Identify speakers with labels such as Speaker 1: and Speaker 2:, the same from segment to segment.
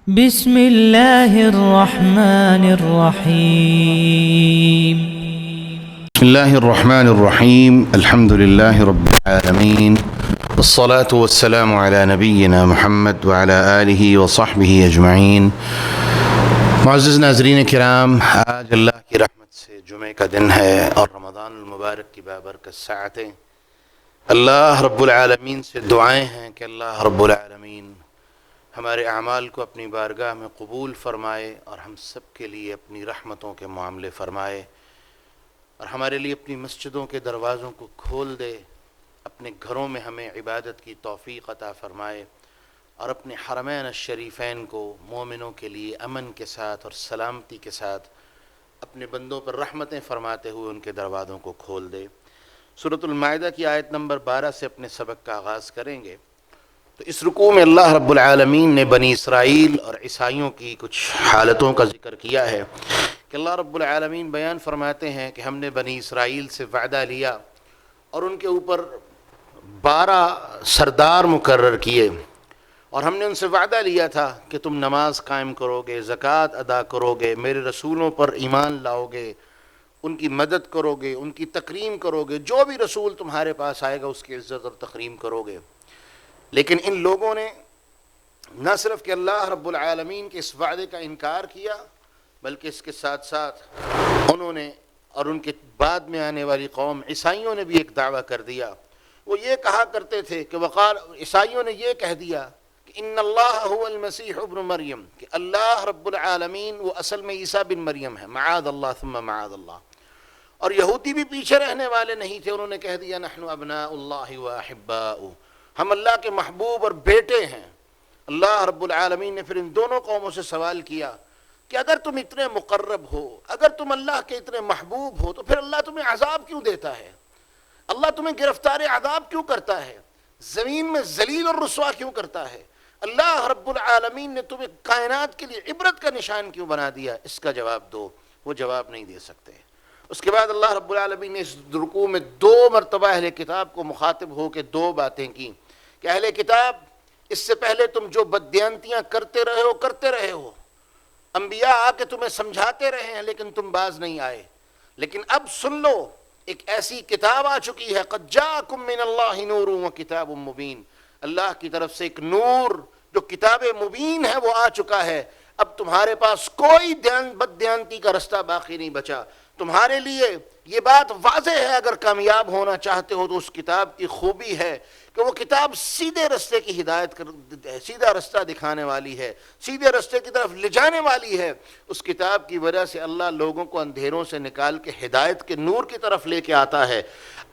Speaker 1: بسم الله الرحمن الرحيم.
Speaker 2: بسم الله الرحمن الرحيم. الحمد لله رب العالمين، والصلاة والسلام على نبينا محمد وعلى آله وصحبه أجمعين. معزز ناظرین کرام، آج اللہ کی رحمت سے جمعہ کا دن ہے اور رمضان المبارک کی بابرکت ساعتیں. اللہ رب العالمین سے دعائیں ہیں کہ اللہ رب العالمین ہمارے اعمال کو اپنی بارگاہ میں قبول فرمائے اور ہم سب کے لیے اپنی رحمتوں کے معاملے فرمائے اور ہمارے لیے اپنی مسجدوں کے دروازوں کو کھول دے، اپنے گھروں میں ہمیں عبادت کی توفیق عطا فرمائے اور اپنے حرمین الشریفین کو مومنوں کے لیے امن کے ساتھ اور سلامتی کے ساتھ اپنے بندوں پر رحمتیں فرماتے ہوئے ان کے دروازوں کو کھول دے. سورۃ المائدہ کی آیت نمبر 12 سے اپنے سبق کا آغاز کریں گے. تو اس رکوع میں اللہ رب العالمین نے بنی اسرائیل اور عیسائیوں کی کچھ حالتوں کا ذکر کیا ہے کہ اللہ رب العالمین بیان فرماتے ہیں کہ ہم نے بنی اسرائیل سے وعدہ لیا اور ان کے اوپر 12 سردار مقرر کیے اور ہم نے ان سے وعدہ لیا تھا کہ تم نماز قائم کرو گے، زکوٰۃ ادا کرو گے، میرے رسولوں پر ایمان لاؤ گے، ان کی مدد کرو گے، ان کی تکریم کرو گے، جو بھی رسول تمہارے پاس آئے گا اس کی عزت اور تکریم کرو گے. لیکن ان لوگوں نے نہ صرف کہ اللہ رب العالمین کے اس وعدے کا انکار کیا بلکہ اس کے ساتھ ساتھ انہوں نے اور ان کے بعد میں آنے والی قوم عیسائیوں نے بھی ایک دعویٰ کر دیا. وہ یہ کہا کرتے تھے کہ عیسائیوں نے یہ کہہ دیا کہ ان اللہ هو المسیح ابن مریم، کہ اللہ رب العالمین وہ اصل میں عیسیٰ بن مریم ہے، معاذ اللہ ثم معاذ اللہ. اور یہودی بھی پیچھے رہنے والے نہیں تھے، انہوں نے کہہ دیا نحن ابناء اللہ واحباؤہ، ہم اللہ کے محبوب اور بیٹے ہیں. اللہ رب العالمین نے پھر ان دونوں قوموں سے سوال کیا کہ اگر تم اتنے مقرب ہو، اگر تم اللہ کے اتنے محبوب ہو، تو پھر اللہ تمہیں عذاب کیوں دیتا ہے؟ اللہ تمہیں گرفتار عذاب کیوں کرتا ہے؟ زمین میں ذلیل اور رسوا کیوں کرتا ہے؟ اللہ رب العالمین نے تمہیں کائنات کے لیے عبرت کا نشان کیوں بنا دیا؟ اس کا جواب دو. وہ جواب نہیں دے سکتے. اس کے بعد اللہ رب العالمین نے اس رکوع میں 2 مرتبہ اہل کتاب کو مخاطب ہو کے 2 باتیں کی کہ اہل کتاب، اس سے پہلے تم جو بددیانتیاں کرتے رہے ہو، انبیاء آ کے تمہیں سمجھاتے رہے ہیں لیکن تم باز نہیں آئے. لیکن اب سن لو، ایک ایسی کتاب آ چکی ہے، قد جاءکم من اللہ نور وکتاب مبین، اللہ کی طرف سے ایک نور جو کتاب مبین ہے وہ آ چکا ہے. اب تمہارے پاس کوئی بددیانتی کا رستہ باقی نہیں بچا. تمہارے لیے یہ بات واضح ہے، اگر کامیاب ہونا چاہتے ہو تو اس کتاب کی خوبی ہے کہ وہ کتاب سیدھے رستے کی ہدایت سیدھا رستہ دکھانے والی ہے، سیدھے رستے کی طرف لے جانے والی ہے. اس کتاب کی وجہ سے اللہ لوگوں کو اندھیروں سے نکال کے ہدایت کے نور کی طرف لے کے آتا ہے.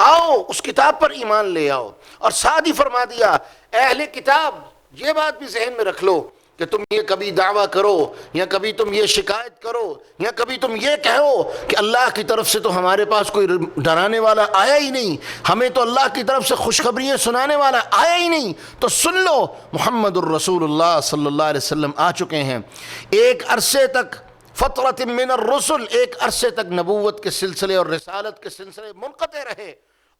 Speaker 2: آؤ اس کتاب پر ایمان لے آؤ. اور ساتھ ہی فرما دیا اہل کتاب یہ بات بھی ذہن میں رکھ لو کہ تم یہ کبھی دعویٰ کرو یا کبھی تم یہ شکایت کرو یا کبھی تم یہ کہو کہ اللہ کی طرف سے تو ہمارے پاس کوئی ڈرانے والا آیا ہی نہیں، ہمیں تو اللہ کی طرف سے خوشخبریاں سنانے والا آیا ہی نہیں، تو سن لو محمد الرسول اللہ صلی اللہ علیہ وسلم آ چکے ہیں. ایک عرصے تک فترۃ من الرسل، ایک عرصے تک نبوت کے سلسلے اور رسالت کے سلسلے منقطع رہے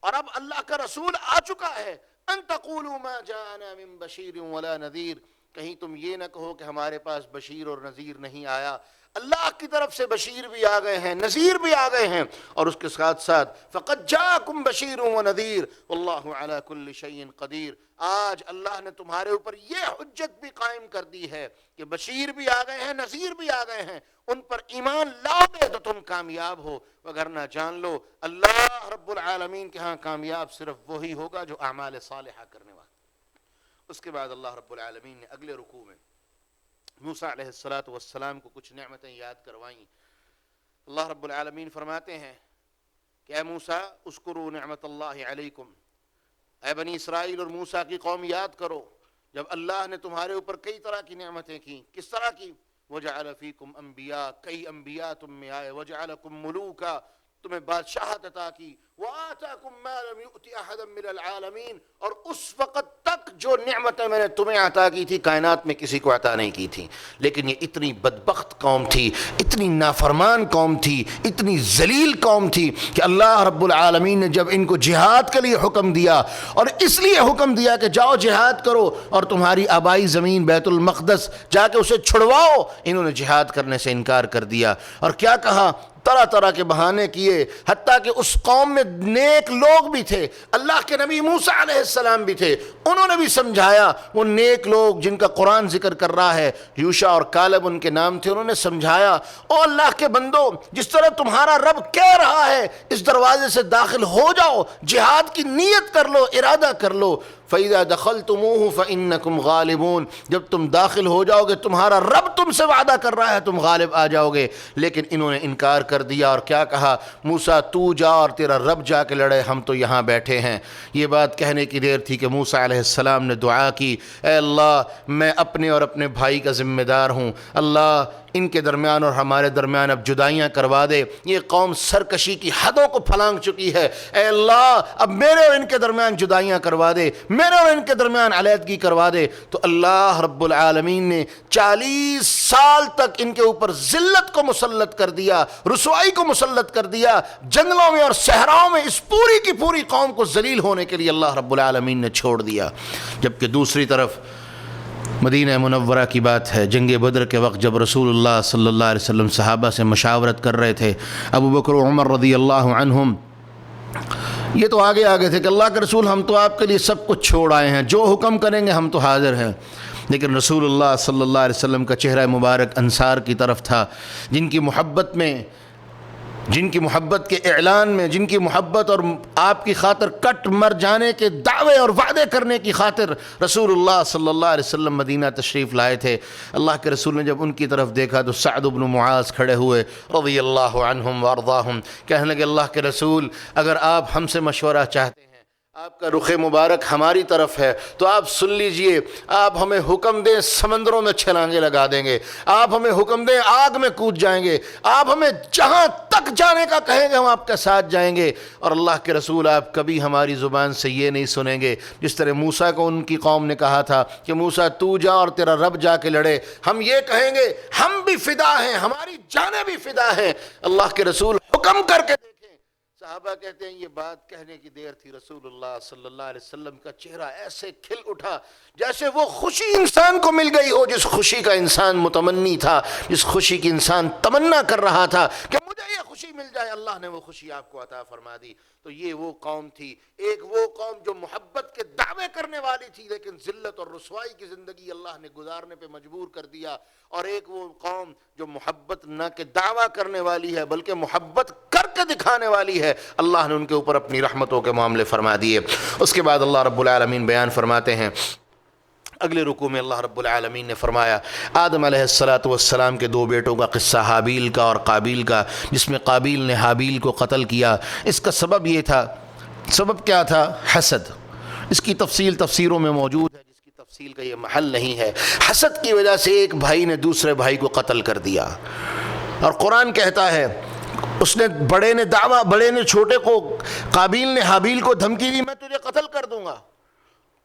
Speaker 2: اور اب اللہ کا رسول آ چکا ہے. ان تقولوا ما جاءنا من بشیر ولا نذیر، کہیں تم یہ نہ کہو کہ ہمارے پاس بشیر اور نذیر نہیں آیا. اللہ کی طرف سے بشیر بھی آ گئے ہیں، نذیر بھی آ گئے ہیں، اور اس کے ساتھ ساتھ فقد جاءکم بشیر ونذیر واللہ علی کل شیء قدیر. آج اللہ نے تمہارے اوپر یہ حجت بھی قائم کر دی ہے کہ بشیر بھی آ گئے ہیں، نذیر بھی آ گئے ہیں، ان پر ایمان لاؤ گے تو تم کامیاب ہو، وگرنہ جان لو اللہ رب العالمین کے ہاں کامیاب صرف وہی ہوگا جو اعمال صالحہ کرنے والا. اس کے بعد اللہ رب العالمین نے اگلے رکوع میں موسیٰ علیہ السلام کو کچھ نعمتیں یاد کروائیں. اللہ رب العالمین فرماتے ہیں کہ اے موسیٰ اذکروا نعمت اللہ علیکم، اے بنی اسرائیل اور موسیٰ کی قوم یاد کرو جب اللہ نے تمہارے اوپر کئی طرح کی نعمتیں کی. کس طرح کی؟ وجعل فیکم انبیاء، کئی انبیاء تم میں آئے، وجعلکم ملوکا، تمہیں بادشاہت عطا کی، وآتاکم ما لم یؤت احدا من العالمین، اور اس وقت تک جو نعمتیں میں نے تمہیں عطا کی تھی کائنات میں کسی کو عطا نہیں کی تھی، لیکن یہ اتنی بدبخت قوم تھی، اتنی نافرمان قوم تھی، اتنی ذلیل قوم تھی کہ اللہ رب العالمین نے جب ان کو جہاد کے لیے حکم دیا، اور اس لیے حکم دیا کہ جاؤ جہاد کرو اور تمہاری آبائی زمین بیت المقدس جا کے اسے چھڑواؤ، انہوں نے جہاد کرنے سے انکار کر دیا، اور کیا کہا، طرح طرح کے بہانے کیے، حتیٰ کہ اس قوم میں نیک لوگ بھی تھے، اللہ کے نبی موسیٰ علیہ السلام بھی تھے، انہوں نے بھی سمجھایا، وہ نیک لوگ جن کا قرآن ذکر کر رہا ہے، یوشع اور کالب ان کے نام تھے، انہوں نے سمجھایا، او اللہ کے بندو، جس طرح تمہارا رب کہہ رہا ہے اس دروازے سے داخل ہو جاؤ، جہاد کی نیت کر لو، ارادہ کر لو، فَإِذَا دَخَلْتُمُوهُ فَإِنَّكُمْ غَالِبُونَ، جب تم داخل ہو جاؤ گے تمہارا رب تم سے وعدہ کر رہا ہے تم غالب آ جاؤ گے، لیکن انہوں نے انکار کر دیا، اور کیا کہا، موسیٰ تو جا اور تیرا رب جا کے لڑے، ہم تو یہاں بیٹھے ہیں۔ یہ بات کہنے کی دیر تھی کہ موسیٰ علیہ السلام نے دعا کی، اے اللہ میں اپنے اور اپنے بھائی کا ذمہ دار ہوں، اللہ ان کے درمیان اور ہمارے درمیان اب جدائیاں کروا دے، یہ قوم سرکشی کی حدوں کو پھلانگ چکی ہے، اے اللہ اب میرے اور ان کے درمیان جدائیاں کروا دے، میرے اور ان کے درمیان علیحدگی کروا دے۔ تو اللہ رب العالمین نے 40 سال تک ان کے اوپر ذلت کو مسلط کر دیا، رسوائی کو مسلط کر دیا، جنگلوں میں اور صحراؤں میں اس پوری کی پوری قوم کو ذلیل ہونے کے لیے اللہ رب العالمین نے چھوڑ دیا۔ جبکہ دوسری طرف مدینہ منورہ کی بات ہے، جنگ بدر کے وقت جب رسول اللہ صلی اللہ علیہ وسلم صحابہ سے مشاورت کر رہے تھے، ابو بکر و عمر رضی اللہ عنہم یہ تو آگے تھے کہ اللہ کے رسول ہم تو آپ کے لیے سب کچھ چھوڑ آئے ہیں، جو حکم کریں گے ہم تو حاضر ہیں، لیکن رسول اللہ صلی اللہ علیہ وسلم کا چہرہ مبارک انصار کی طرف تھا، جن کی محبت میں، جن کی محبت کے اعلان میں، جن کی محبت اور آپ کی خاطر کٹ مر جانے کے دعوے اور وعدے کرنے کی خاطر رسول اللہ صلی اللہ علیہ وسلم مدینہ تشریف لائے تھے۔ اللہ کے رسول نے جب ان کی طرف دیکھا تو سعد بن معاذ کھڑے ہوئے رضی اللہ عنہم وارضاہم، کہنے لگے اللہ کے رسول اگر آپ ہم سے مشورہ چاہتے ہیں، آپ کا رخ مبارک ہماری طرف ہے تو آپ سن لیجئے، آپ ہمیں حکم دیں سمندروں میں چھلانگیں لگا دیں گے، آپ ہمیں حکم دیں آگ میں کود جائیں گے، آپ ہمیں جہاں تک جانے کا کہیں گے ہم آپ کے ساتھ جائیں گے، اور اللہ کے رسول آپ کبھی ہماری زبان سے یہ نہیں سنیں گے جس طرح موسیٰ کو ان کی قوم نے کہا تھا کہ موسیٰ تو جا اور تیرا رب جا کے لڑے، ہم یہ کہیں گے ہم بھی فدا ہیں، ہماری جانیں بھی فدا ہیں، اللہ کے رسول حکم کر کے دیکھیں۔ صحابہ کہتے ہیں یہ بات کہنے کی دیر تھی، رسول اللہ صلی اللہ علیہ وسلم کا چہرہ ایسے کھل اٹھا جیسے وہ خوشی انسان کو مل گئی ہو جس خوشی کا انسان متمنی تھا، جس خوشی کی انسان تمنا کر رہا تھا کہ مجھے یہ خوشی مل جائے، اللہ نے وہ خوشی آپ کو عطا فرما دی۔ تو یہ وہ قوم تھی، ایک وہ قوم جو محبت کے دعوے کرنے والی تھی لیکن ذلت اور رسوائی کی زندگی اللہ نے گزارنے پہ مجبور کر دیا، اور ایک وہ قوم جو محبت نہ کہ دعویٰ کرنے والی ہے بلکہ محبت کر کے دکھانے والی ہے، اللہ نے ان کے اوپر اپنی رحمتوں کے معاملے فرما دیے۔ اس کے بعد اللہ رب العالمین بیان فرماتے ہیں، اگلے رکوع میں اللہ رب العالمین نے فرمایا آدم علیہ السلام کے 2 بیٹوں کا قصہ، حابیل کا اور قابیل کا، جس میں قابیل نے حابیل کو قتل کیا۔ اس کا سبب یہ تھا، سبب کیا تھا؟ حسد۔ اس کی تفصیل تفسیروں میں موجود ہے جس کی تفصیل کا یہ محل نہیں ہے۔ حسد کی وجہ سے ایک بھائی نے دوسرے بھائی کو قتل کر دیا، اور قرآن کہتا ہے اس نے بڑے نے چھوٹے کو، قابیل نے حابیل کو دھمکی دی میں تجھے قتل کر دوں گا،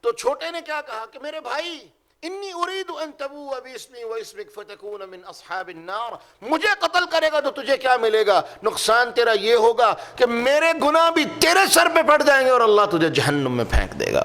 Speaker 2: تو چھوٹے نے کیا کہا کہ میرے بھائی انی اريد ان تبوء باسمي واسمك فتكون من اصحاب النار، مجھے قتل کرے گا تو تجھے کیا ملے گا؟ نقصان تیرا یہ ہوگا کہ میرے گناہ بھی تیرے سر پہ پڑ جائیں گے اور اللہ تجھے جہنم میں پھینک دے گا۔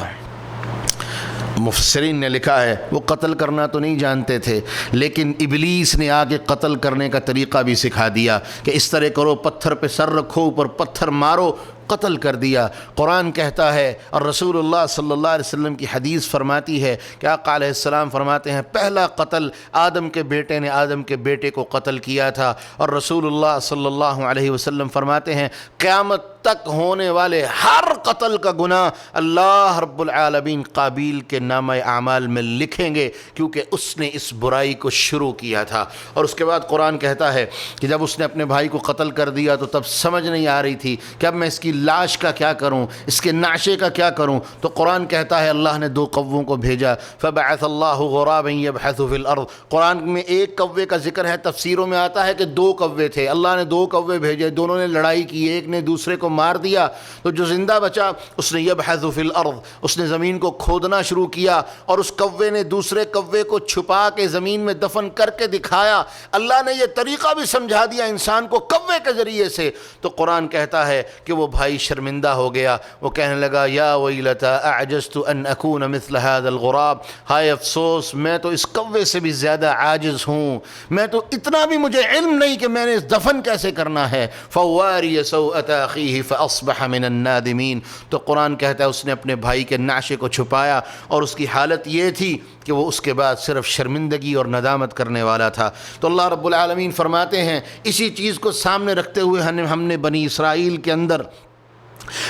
Speaker 2: مفسرین نے لکھا ہے وہ قتل کرنا تو نہیں جانتے تھے، لیکن ابلیس نے آگے قتل کرنے کا طریقہ بھی سکھا دیا کہ اس طرح کرو، پتھر پہ سر رکھو، اوپر پتھر مارو، قتل کر دیا۔ قرآن کہتا ہے اور رسول اللہ صلی اللہ علیہ وسلم کی حدیث فرماتی ہے کہ آقا علیہ السلام فرماتے ہیں پہلا قتل آدم کے بیٹے نے آدم کے بیٹے کو قتل کیا تھا، اور رسول اللہ صلی اللہ علیہ وسلم فرماتے ہیں قیامت تک ہونے والے ہر قتل کا گناہ اللہ رب العالمین قابیل کے نامہ اعمال میں لکھیں گے، کیونکہ اس نے اس برائی کو شروع کیا تھا۔ اور اس کے بعد قرآن کہتا ہے کہ جب اس نے اپنے بھائی کو قتل کر دیا تو تب سمجھ نہیں آ رہی تھی کہ اب میں اس کی لاش کا کیا کروں، اس کے نعشے کا کیا کروں، تو قرآن کہتا ہے اللہ نے 2 کووں کو بھیجا، فبعث اللہ غرابا یبحث فی الارض۔ قرآن میں 1 کوے کا ذکر ہے، تفسیروں میں آتا ہے کہ 2 کوے تھے، اللہ نے 2 کوے بھیجے، دونوں نے لڑائی کی، ایک نے دوسرے کو مار دیا تو جو زندہ بچا اس نے یبحث فی الارض، اس نے زمین کو کھودنا شروع کیا، اور اس کوے نے دوسرے کوے کو چھپا کے زمین میں دفن کر کے دکھایا۔ اللہ نے یہ طریقہ بھی سمجھا دیا انسان کو کوے کے ذریعے سے۔ تو قرآن کہتا ہے کہ وہ بھائی شرمندہ ہو گیا، وہ کہنے لگا یا ویلتا اعجزت ان اکون مثل هذا الغراب، ہائے افسوس میں تو اس کوے سے بھی زیادہ عاجز ہوں، میں تو اتنا بھی مجھے علم نہیں کہ میں نے اس دفن کیسے کرنا ہے۔ فواری سوءۃ اخیہ فاصبح من النادمین، تو قرآن کہتا ہے اس نے اپنے بھائی کے نعشے کو چھپایا، اور اس کی حالت یہ تھی کہ وہ اس کے بعد صرف شرمندگی اور ندامت کرنے والا تھا۔ تو اللہ رب العالمین فرماتے ہیں اسی چیز کو سامنے رکھتے ہوئے ہم نے بنی اسرائیل کے اندر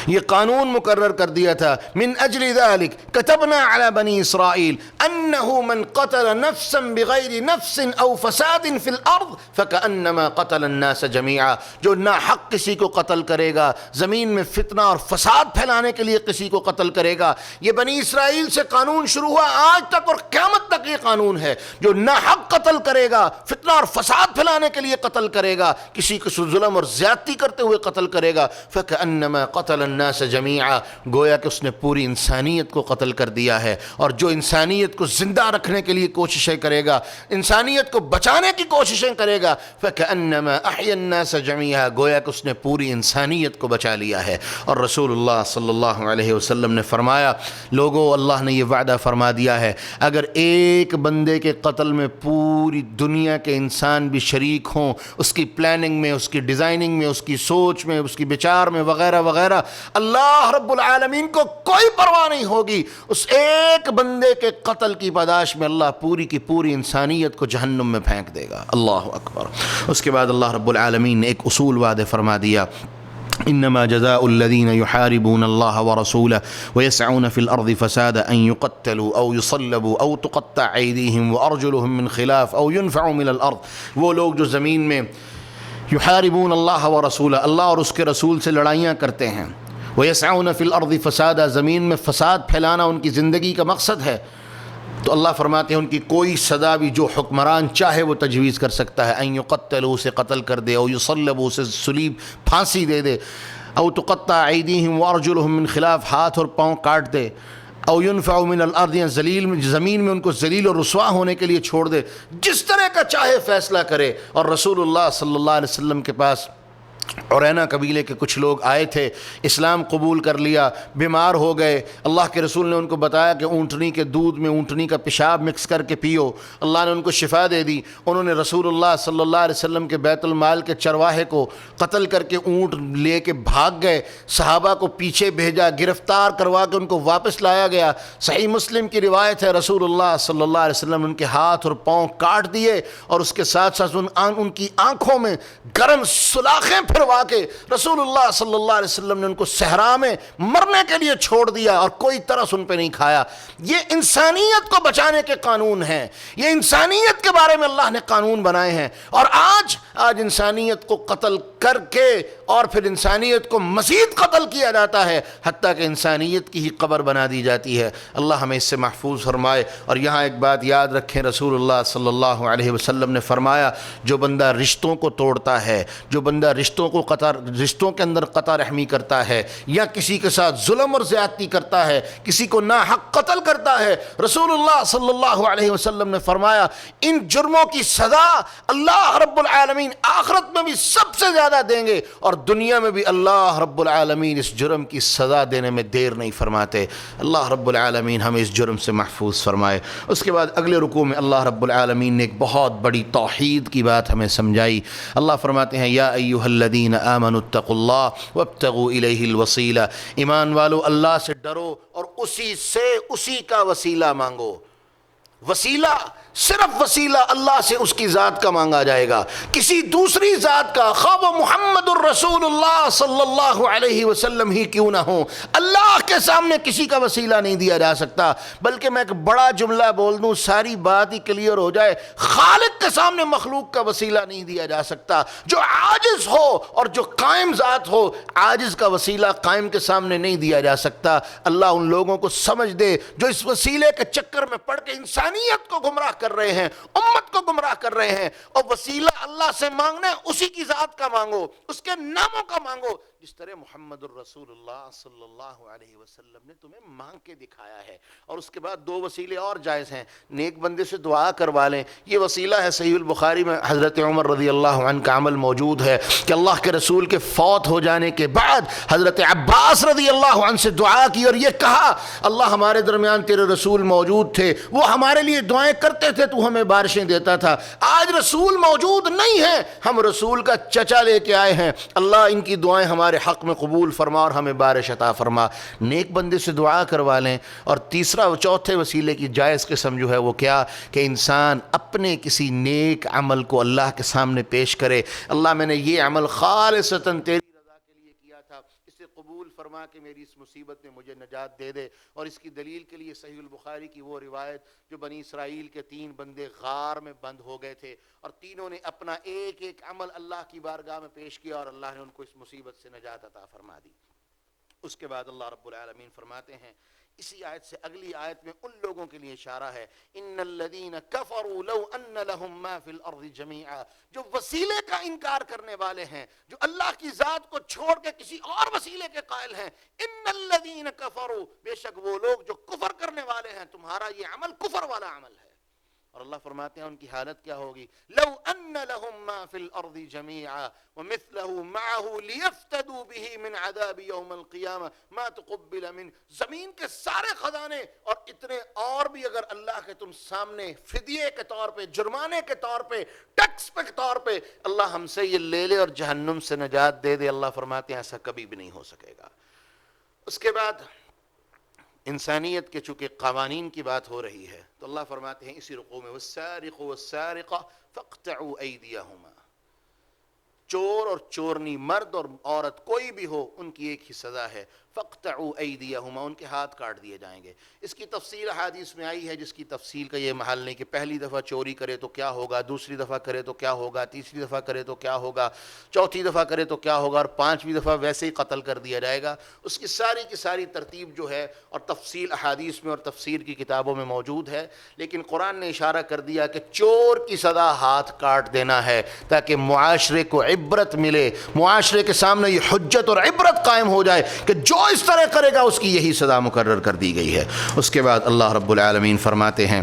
Speaker 2: یہ قانون مقرر کر دیا تھا، من اجل ذلك كتبنا على بني اسرائيل انه من قتل نفسا بغير نفس او فساد في الارض فكانما قتل الناس جميعا، جو ناحق کسی کو قتل کرے گا، زمین میں فتنہ اور فساد پھیلانے کے لیے کسی کو قتل کرے گا، یہ بنی اسرائیل سے قانون شروع ہوا، آج تک اور قیامت تک یہ قانون ہے، جو ناحق قتل کرے گا، فتنہ اور فساد پھیلانے کے لیے قتل کرے گا، کسی کو ظلم اور زیادتی کرتے ہوئے قتل کرے گا، فكأنما قتل الناس جميعا، گویا کہ اس نے پوری انسانیت کو قتل کر دیا ہے۔ اور جو انسانیت کو زندہ رکھنے کے لیے کوششیں کرے گا، انسانیت کو بچانے کی کوششیں کرے گا، فكأنما احيا الناس جميعا، گویا کہ اس نے پوری انسانیت کو بچا لیا ہے۔ اور رسول اللہ صلی اللہ علیہ وسلم نے فرمایا لوگوں، اللہ نے یہ وعدہ فرما دیا ہے اگر ایک بندے کے قتل میں پوری دنیا کے انسان بھی شریک ہوں، اس کی پلاننگ میں، اس کی ڈیزائننگ میں، اس کی سوچ میں، اس کی بچار میں وغیرہ وغیرہ، اللہ رب العالمین کو کوئی پرواہ نہیں ہوگی، اس ایک بندے کے قتل کی پاداش میں اللہ پوری کی پوری انسانیت کو جہنم میں پھینک دے گا۔ اللہ اکبر۔ اس کے بعد اللہ رب العالمین نے ایک اصول وعدہ فرما دیا، انما جزاء الذين يحاربون الله ورسوله ويسعون في الارض فسادا ان يقتلوا او يصلبوا او تقطع ايديهم وارجلهم من خلاف او ينفعوا من الارض، وہ لوگ جو زمین میں یحاربون اللہ ورسولہ، اللہ اور اس کے رسول سے لڑائیاں کرتے ہیں، ویسعون فی الارض فسادا، زمین میں فساد پھیلانا ان کی زندگی کا مقصد ہے، تو اللہ فرماتے ہیں ان کی کوئی سزا بھی جو حکمران چاہے وہ تجویز کر سکتا ہے، ان یقتلوا، اسے قتل کر دے، او یصلبوا، اسے صلیب پھانسی دے دے، او تقطع ایدیہم وارجلہم من خلاف، ہاتھ اور پاؤں کاٹ دے، او ينفعوا من الارض، یا زمین میں ان کو ذلیل و رسوا ہونے کے لیے چھوڑ دے، جس طرح کا چاہے فیصلہ کرے۔ اور رسول اللہ صلی اللہ علیہ وسلم کے پاس عرینا قبیلے کے کچھ لوگ آئے تھے، اسلام قبول کر لیا، بیمار ہو گئے، اللہ کے رسول نے ان کو بتایا کہ اونٹنی کے دودھ میں اونٹنی کا پیشاب مکس کر کے پیو، اللہ نے ان کو شفا دے دی۔ انہوں نے رسول اللہ صلی اللہ علیہ وسلم کے بیت المال کے چرواہے کو قتل کر کے اونٹ لے کے بھاگ گئے، صحابہ کو پیچھے بھیجا، گرفتار کروا کے ان کو واپس لایا گیا۔ صحیح مسلم کی روایت ہے رسول اللہ صلی اللہ علیہ وسلم نے ان کے ہاتھ اور پاؤں کاٹ دیے، اور اس کے ساتھ ساتھ ان کی آنکھوں میں گرم سلاخیں پھروا کے رسول اللہ صلی اللہ علیہ وسلم نے ان کو صحرا میں مرنے کے لیے چھوڑ دیا، اور کوئی ترس ان پہ نہیں کھایا۔ یہ انسانیت کو بچانے کے قانون ہیں، یہ انسانیت کے بارے میں اللہ نے قانون بنائے ہیں، اور آج انسانیت کو قتل کر کے اور پھر انسانیت کو مزید قتل کیا جاتا ہے، حتیٰ کہ انسانیت کی ہی قبر بنا دی جاتی ہے۔ اللہ ہمیں اس سے محفوظ فرمائے۔ اور یہاں ایک بات یاد رکھیں، رسول اللہ صلی اللہ علیہ وسلم نے فرمایا جو بندہ رشتوں کو توڑتا ہے، جو بندہ رشتوں کے اندر قطع رحمی کرتا ہے، یا کسی کے ساتھ ظلم اور زیادتی کرتا ہے، کسی کو ناحق قتل کرتا ہے، رسول اللہ صلی اللہ علیہ وسلم نے فرمایا ان جرموں کی سزا اللہ رب العالمین آخرت میں بھی سب سے زیادہ دیں گے، اور دنیا میں بھی اللہ رب العالمین اس جرم کی سزا دینے میں دیر نہیں فرماتے۔ اللہ رب العالمین ہمیں اس جرم سے محفوظ فرمائے۔ اس کے بعد اگلے رکوع میں اللہ رب العالمین نے ایک بہت بڑی توحید کی بات ہمیں سمجھائی۔ اللہ فرماتے ہیں یا ایھا الذین آمنوا اتقوا اللہ وابتغوا الیہ الوسیلہ، ایمان والو اللہ سے ڈرو اور اسی کا وسیلہ مانگو۔ وسیلہ صرف وسیلہ اللہ سے اس کی ذات کا مانگا جائے گا، کسی دوسری ذات کا، خواہ وہ محمد الرسول اللہ صلی اللہ علیہ وسلم ہی کیوں نہ ہو، اللہ کے سامنے کسی کا وسیلہ نہیں دیا جا سکتا۔ بلکہ میں ایک بڑا جملہ بول دوں ساری بات ہی کلیئر ہو جائے، خالق کے سامنے مخلوق کا وسیلہ نہیں دیا جا سکتا۔ جو عاجز ہو اور جو قائم ذات ہو، عاجز کا وسیلہ قائم کے سامنے نہیں دیا جا سکتا۔ اللہ ان لوگوں کو سمجھ دے جو اس وسیلے کے چکر میں پڑ کے انسانیت کو گمراہ کر رہے ہیں، امت کو گمراہ کر رہے ہیں، اور وسیلہ اللہ سے مانگنا ہے اسی کی ذات کا مانگو، اس کے ناموں کا مانگو، جس طرح محمد الرسول اللہ صلی اللہ علیہ وسلم نے تمہیں مانگ کے دکھایا ہے۔ اور اس کے بعد دو وسیلے اور جائز ہیں، نیک بندے سے دعا کروا لیں، یہ وسیلہ ہے صحیح البخاری میں حضرت عمر رضی اللہ عنہ کا عمل موجود ہے کہ اللہ کے رسول کے فوت ہو جانے کے بعد حضرت عباس رضی اللہ عنہ سے دعا کی اور یہ کہا، اللہ ہمارے درمیان تیرے رسول موجود تھے، وہ ہمارے لیے دعائیں کرتے تھے، تو ہمیں بارشیں دیتا تھا، آج رسول موجود نہیں ہے، ہم رسول کا چچا لے کے آئے ہیں، اللہ ان کی دعائیں ہمارے حق میں قبول فرما اور ہمیں بارش عطا فرما۔ نیک بندے سے دعا کروا لیں۔ اور تیسرا و چوتھے وسیلے کی جائز قسم جو ہے وہ کیا کہ انسان اپنے کسی نیک عمل کو اللہ کے سامنے پیش کرے، اللہ میں نے یہ عمل خالصتاً تیری رضا کے لیے کیا تھا، اسے قبول فرما کے میری اس مصیبت میں مجھے نجات دے دے۔ اور اس کی دلیل کے لیے صحیح البخاری کی وہ روایت جو بنی اسرائیل کے 3 بندے غار میں بند ہو گئے تھے اور تینوں نے اپنا ایک ایک عمل اللہ کی بارگاہ میں پیش کیا اور اللہ نے ان کو اس مصیبت سے نجات عطا فرما دی۔ اس کے بعد اللہ رب العالمین فرماتے ہیں اسی آیت سے اگلی آیت میں ان لوگوں کے لیے اشارہ ہے، ان الذین کفروا لو ان لهم ما فی الارض جمیعا، جو وسیلے کا انکار کرنے والے ہیں، جو اللہ کی ذات کو چھوڑ کے کسی اور وسیلے کے قائل ہیں، ان الذین کفروا، بے شک وہ لوگ جو کفر کرنے والے ہیں، تمہارا یہ عمل کفر والا عمل ہے۔ اور اللہ فرماتے ہیں ان کی حالت کیا ہوگی، لو ان لهم ما فی الارض جمیعا ومثله معه لیفتدوا به من عذاب یوم القیامہ ما تقبل من، زمین کے سارے خزانے اور اتنے اور بھی اگر اللہ کے تم سامنے فدیے کے طور پہ، جرمانے کے طور پہ، ٹیکس کے طور پہ اللہ ہم سے یہ لے لے اور جہنم سے نجات دے دے، اللہ فرماتے ہیں ایسا کبھی بھی نہیں ہو سکے گا۔ اس کے بعد انسانیت کے چونکہ قوانین کی بات ہو رہی ہے تو اللہ فرماتے ہیں اسی رقوع میں والسارق والسارقہ فاقطعوا ایدیہما، چور اور چورنی، مرد اور عورت کوئی بھی ہو ان کی ایک ہی سزا ہے، فاقطعوا ایدیہما، ان کے ہاتھ کاٹ دیے جائیں گے۔ اس کی تفصیل حدیث میں آئی ہے جس کی تفصیل کا یہ محل نہیں کہ پہلی دفعہ چوری کرے تو کیا ہوگا، دوسری دفعہ کرے تو کیا ہوگا، تیسری دفعہ کرے تو کیا ہوگا، چوتھی دفعہ کرے تو کیا ہوگا، اور 5ویں دفعہ ویسے ہی قتل کر دیا جائے گا۔ اس کی ساری ترتیب جو ہے اور تفصیل احادیث میں اور تفسیر کی کتابوں میں موجود ہے، لیکن قرآن نے اشارہ کر دیا کہ چور کی سزا ہاتھ کاٹ دینا ہے تاکہ معاشرے کو عبرت ملے، معاشرے کے سامنے یہ حجت اور عبرت قائم ہو جائے کہ جو اس طرح کرے گا اس کی یہی سزا مقرر کر دی گئی ہے۔ اس کے بعد اللہ رب العالمین فرماتے ہیں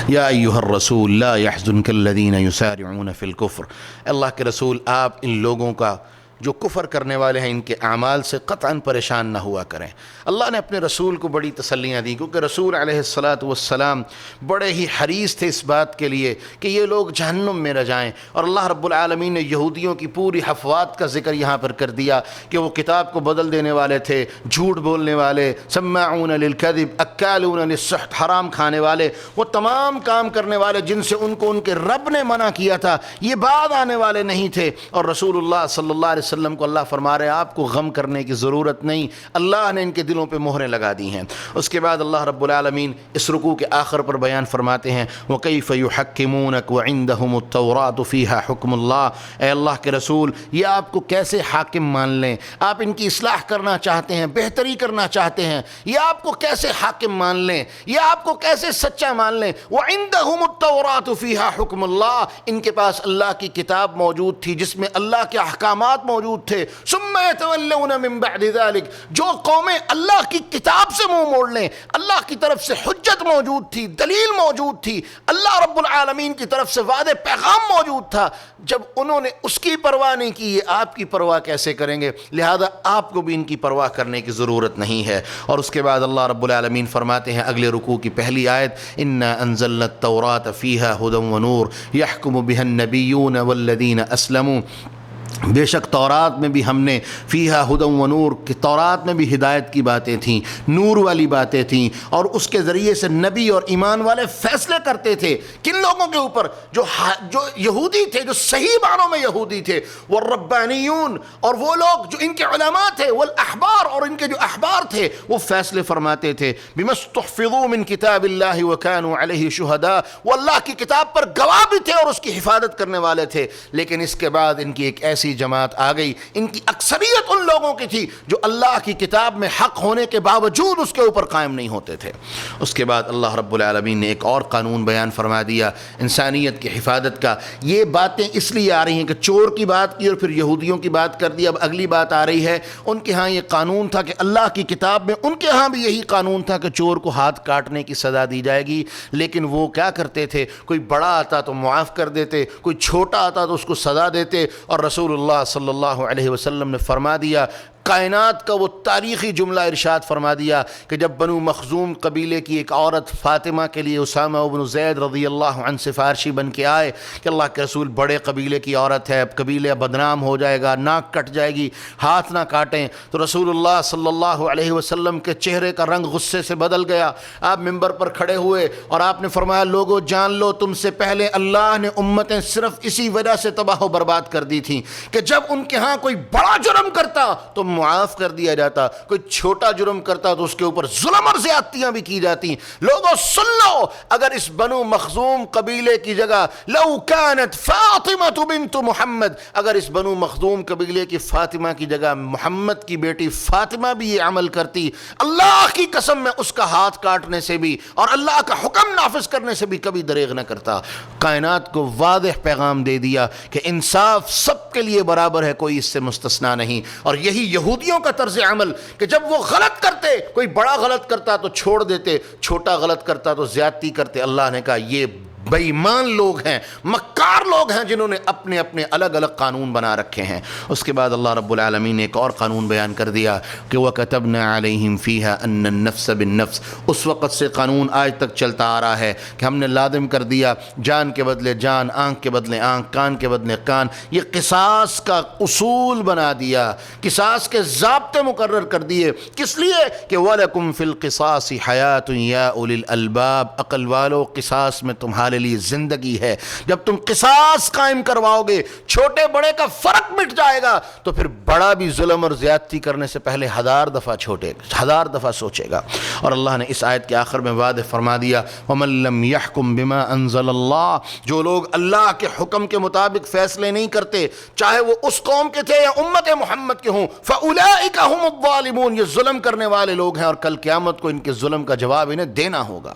Speaker 2: یا ایھا الرسول لا يحزنک الذین یسارعون فی الکفر، اللہ کے رسول آپ ان لوگوں کا جو کفر کرنے والے ہیں ان کے اعمال سے قطعاً پریشان نہ ہوا کریں۔ اللہ نے اپنے رسول کو بڑی تسلیاں دی کیونکہ رسول علیہ السلام بڑے ہی حریص تھے اس بات کے لیے کہ یہ لوگ جہنم میں نہ جائیں، اور اللہ رب العالمین نے یہودیوں کی پوری حفوات کا ذکر یہاں پر کر دیا کہ وہ کتاب کو بدل دینے والے تھے، جھوٹ بولنے والے، سماعون للکذب، اکالون للسحت، حرام کھانے والے، وہ تمام کام کرنے والے جن سے ان کو ان کے رب نے منع کیا تھا، یہ بعد آنے والے نہیں تھے۔ اور رسول اللہ صلی اللہ علیہ وسلم کو اللہ فرما رہے ہیں آپ کو غم کرنے کی ضرورت نہیں، اللہ نے ان کے دلوں پہ مہریں لگا دی ہیں۔ اس کے بعد اللہ رب العالمین اس رکوع کے آخر پر بیان فرماتے ہیں وَكَيْفَ يُحَكِّمُونَكَ وَعِنْدَهُمُ التَّوْرَاةُ فِيهَا حُكْمُ اللَّهِ، اے اللہ کے رسول یہ آپ کو کیسے حاکم مان لیں، آپ ان کی اصلاح کرنا چاہتے ہیں، بہتری کرنا چاہتے ہیں، یہ آپ کو کیسے حاکم مان لیں، یہ آپ کو کیسے سچا مان لیں۔ وَعِنْدَهُمُ التَّوْرَاةُ فِيهَا حُكْمُ اللَّهِ، ان کے پاس اللہ کی کتاب موجود تھی جس میں اللہ کے احکامات موجود تھے۔ ثم يتولون من بعد ذلك، جو قومیں اللہ کی کتاب سے منہ موڑ لیں، اللہ کی طرف سے حجت موجود تھی، دلیل موجود تھی، اللہ رب العالمین کی طرف سے وعدے پیغام موجود تھا، جب انہوں نے اس کی پرواہ نہیں کی یہ آپ کی پرواہ کیسے کریں گے، لہذا آپ کو بھی ان کی پرواہ کرنے کی ضرورت نہیں ہے۔ اور اس کے بعد اللہ رب العالمین فرماتے ہیں اگلے رکوع کی پہلی آیت انا انزلنا التوراة فیہا ھدی ونور یحکم بہا النبیون والذین اسلموا، بے شک تورات میں بھی ہم نے فیہا ھدی ونور، کہ تورات میں بھی ہدایت کی باتیں تھیں، نور والی باتیں تھیں، اور اس کے ذریعے سے نبی اور ایمان والے فیصلے کرتے تھے کن لوگوں کے اوپر، جو یہودی تھے، جو صحیح معنوں میں یہودی تھے، والربانیون، اور وہ لوگ جو ان کے علماء تھے، والاحبار، اور ان کے جو احبار تھے وہ فیصلے فرماتے تھے، بما استحفظوا من کتاب اللہ وکانوا علیہ شہداء، وہ اللہ کی کتاب پر گواہ بھی تھے اور اس کی حفاظت کرنے والے تھے۔ لیکن اس کے بعد ان کی ایک ایسی ایسی جماعت آ گئی، ان کی اکثریت ان لوگوں کی تھی جو اللہ کی کتاب میں حق ہونے کے باوجود اس کے اوپر قائم نہیں ہوتے تھے۔ اس کے بعد اللہ رب العالمین نے ایک اور قانون بیان فرما دیا انسانیت کی حفاظت کا۔ یہ باتیں اس لیے آ رہی ہیں کہ چور کی بات کی اور پھر یہودیوں کی بات کر دی، اب اگلی بات آ رہی ہے ان کے ہاں یہ قانون تھا کہ اللہ کی کتاب میں ان کے ہاں بھی یہی قانون تھا کہ چور کو ہاتھ کاٹنے کی سزا دی جائے گی، لیکن وہ کیا کرتے تھے، کوئی بڑا آتا تو معاف کر دیتے، کوئی چھوٹا آتا تو اس کو سزا دیتے۔ اور رسول اللہ صلی اللہ علیہ وسلم نے فرما دیا، کائنات کا وہ تاریخی جملہ ارشاد فرما دیا کہ جب بنو مخزوم قبیلے کی ایک عورت فاطمہ کے لیے اسامہ بن زید رضی اللہ عنہ سفارشی بن کے آئے کہ اللہ کے رسول بڑے قبیلے کی عورت ہے، اب قبیلہ بدنام ہو جائے گا، ناک کٹ جائے گی، ہاتھ نہ کاٹیں، تو رسول اللہ صلی اللہ علیہ وسلم کے چہرے کا رنگ غصے سے بدل گیا۔ آپ منبر پر کھڑے ہوئے اور آپ نے فرمایا، لوگو جان لو تم سے پہلے اللہ نے امتیں صرف اسی وجہ سے تباہ و برباد کر دی تھیں کہ جب ان کے ہاں کوئی بڑا جرم کرتا تو معاف کر دیا جاتا، کوئی چھوٹا جرم کرتا تو اس کے اوپر ظلم اور زیادتیاں بھی کی جاتی۔ لوگوں سن لو، اگر اس بنو مخزوم قبیلے کی جگہ لو کانت فاطمہ بنت محمد، اگر اس بنو مخزوم قبیلے کی فاطمہ کی جگہ محمد کی بیٹی فاطمہ بھی یہ عمل کرتی، اللہ کی قسم میں اس کا ہاتھ کاٹنے سے بھی اور اللہ کا حکم نافذ کرنے سے بھی کبھی دریغ نہ کرتا۔ کائنات کو واضح پیغام دے دیا کہ انصاف سب کے لیے برابر ہے، کوئی اس سے مستثنا نہیں۔ اور یہی یہودیوں کا طرز عمل کہ جب وہ غلط کرتے، کوئی بڑا غلط کرتا تو چھوڑ دیتے، چھوٹا غلط کرتا تو زیادتی کرتے۔ اللہ نے کہا یہ بے ایمان لوگ ہیں، مکار لوگ ہیں جنہوں نے اپنے اپنے الگ الگ قانون بنا رکھے ہیں۔ اس کے بعد اللہ رب العالمین نے ایک اور قانون بیان کر دیا کہ وَكَتَبْنَا عَلَيْهِمْ فِيهَا أَنَّ النَّفْسَ بِالنَّفْسِ۔ اس وقت سے قانون آج تک چلتا آ رہا ہے کہ ہم نے لازم کر دیا جان کے بدلے جان، آنکھ کے بدلے آنکھ، کان کے بدلے کان، یہ قصاص کا اصول بنا دیا، قصاص کے ضابطے مقرر کر دیے۔ کس لیے کہ وَلَكُمْ فِي الْقِصَاصِ حَيَاةٌ يَا أُولِي الْأَلْبَابِ، عقل والو قصاص میں تمہارے لیے زندگی ہے۔ جب تم قصاص قائم کرواؤ گے، چھوٹے بڑے کا فرق مٹ جائے گا، تو پھر بڑا بھی ظلم اور زیادتی کرنے سے پہلے 1000 دفعہ سوچے گا۔ اور اللہ نے اس آیت کے آخر میں واضح فرما دیا وَمَن لَّمْ يَحْكُم بِمَا أَنزَلَ اللَّهُ، جو لوگ اللہ کے حکم کے مطابق فیصلے نہیں کرتے، چاہے وہ اس قوم کے تھے یا امت محمد کے ہوں، فَأُولَئِكَ هُمُ الظَّالِمُونَ، یہ ظلم کرنے والے لوگ ہیں اور کل قیامت کو ان کے ظلم کا جواب انہیں دینا ہوگا۔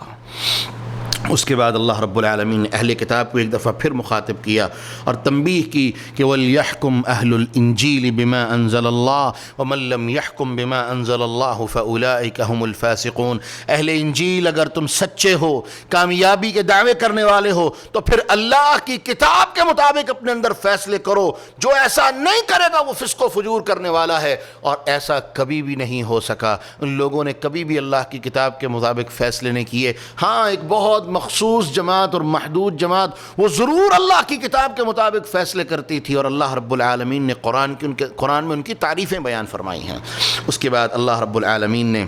Speaker 2: اس کے بعد اللہ رب العالمین نے اہل کتاب کو ایک دفعہ پھر مخاطب کیا اور تنبیہ کی کہ وَلْيَحْكُمْ أَهْلُ الْإِنْجِيلِ بِمَا أَنزَلَ اللَّهُ وَمَن لَّمْ يَحْكُمْ بِمَا أَنزَلَ اللَّهُ فَأُولَئِكَ هُمُ الْفَاسِقُونَ۔ اہل انجیل اگر تم سچے ہو، کامیابی کے دعوے کرنے والے ہو، تو پھر اللہ کی کتاب کے مطابق اپنے اندر فیصلے کرو۔ جو ایسا نہیں کرے گا وہ فسق و فجور کرنے والا ہے، اور ایسا کبھی بھی نہیں ہو سکا۔ ان لوگوں نے کبھی بھی اللہ کی کتاب کے مطابق فیصلے نہیں کیے۔ ہاں ایک بہت مخصوص جماعت اور محدود جماعت وہ ضرور اللہ کی کتاب کے مطابق فیصلے کرتی تھی، اور اللہ رب العالمین نے قرآن میں ان کی تعریفیں بیان فرمائی ہیں۔ اس کے بعد اللہ رب العالمین نے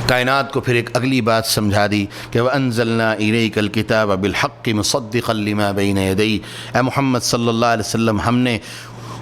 Speaker 2: کائنات کو پھر ایک اگلی بات سمجھا دی کہ وَأَنزَلْنَا إِلَيْكَ الْكِتَابَ بِالْحَقِّ مُصَدِّقًا لِمَا بَيْنَ يَدَيْهِ۔ اے محمد صلی اللہ علیہ وسلم، ہم نے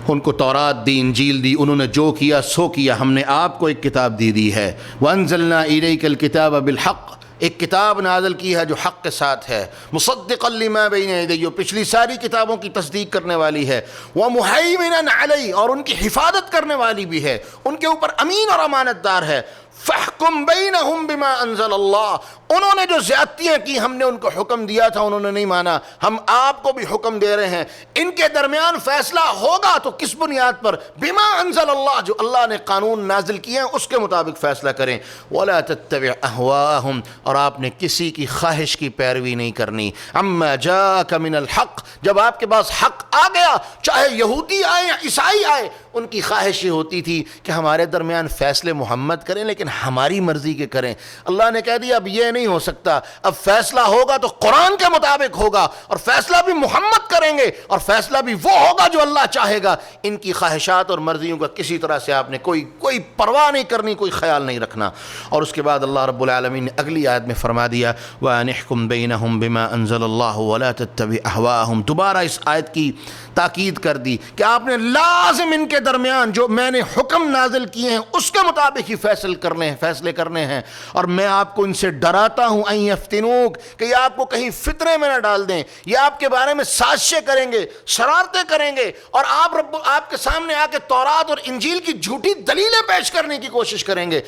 Speaker 2: ان کو تورات دی، انجیل دی، انہوں نے جو کیا سو کیا، ہم نے آپ کو ایک کتاب دی ہے۔ وَأَنزَلْنَا إِلَيْكَ الْكِتَابَ بِالْحَقِّ، ایک کتاب نازل کی ہے جو حق کے ساتھ ہے، مصدقا لما بین یدیہ، پچھلی ساری کتابوں کی تصدیق کرنے والی ہے، ومہیمنا علیہ، اور ان کی حفاظت کرنے والی بھی ہے، ان کے اوپر امین اور امانت دار ہے۔ فاحکم بینہم بما انزل اللہ، انہوں نے جو زیادتیاں کی ہم نے ان کو حکم دیا تھا، انہوں نے نہیں مانا، ہم آپ کو بھی حکم دے رہے ہیں، ان کے درمیان فیصلہ ہوگا تو کس بنیاد پر؟ بما انزل اللہ، جو اللہ نے قانون نازل کیے ہیں اس کے مطابق فیصلہ کریں۔ ولا تتبع اہواءہم، اور آپ نے کسی کی خواہش کی پیروی نہیں کرنی۔ عما جاءک من الحق، جب آپ کے پاس حق آ گیا، چاہے یہودی آئے یا عیسائی آئے، ان کی خواہش یہ ہوتی تھی کہ ہمارے درمیان فیصلے محمد کریں لیکن ہماری مرضی کے کریں۔ اللہ نے کہہ دیا اب یہ نہیں ہو سکتا، اب فیصلہ ہوگا تو قرآن کے مطابق ہوگا، اور فیصلہ بھی محمد کریں گے، اور فیصلہ بھی وہ ہوگا جو اللہ چاہے گا۔ ان کی خواہشات اور مرضیوں کا کسی طرح سے آپ نے کوئی پرواہ نہیں کرنی، کوئی خیال نہیں رکھنا۔ اور اس کے بعد اللہ رب العالمین نے اگلی آیت میں فرما دیا وَأَنِحْكُمْ بَيْنَهُمْ بِمَا أَنزَلَ اللَّهُ وَلَا تَتَّبِعْ أَهْوَاءَهُمْ۔ دوبارہ اس آیت کی تاکید کر دی کہ آپ نے لازم ان کے درمیان جو میں نے حکم نازل کیے ہیں اس کے مطابق ہی فیصل کرنا ہیں، فیصلے کرنے ہیں، اور میں آپ کو ان سے ڈراتا ہوں ان یفتنوک، کہ یہ آپ کو کہیں فتنے میں نہ ڈال دیں، یہ آپ کے بارے میں سازشیں کریں گے، شرارتیں کریں گے، اور آپ کے سامنے آ کے تورات اور انجیل کی جھوٹی دلیلیں پیش کرنے کی کوشش کریں گے۔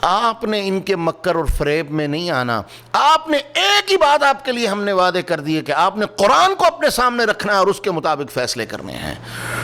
Speaker 2: آپ نے ان کے مکر اور فریب میں نہیں آنا، آپ نے ایک ہی بات آپ کے لیے ہم نے وعدے کر دیے کہ آپ نے قرآن کو اپنے سامنے رکھنا ہے اور اس کے مطابق فیصلے کرنے ہیں۔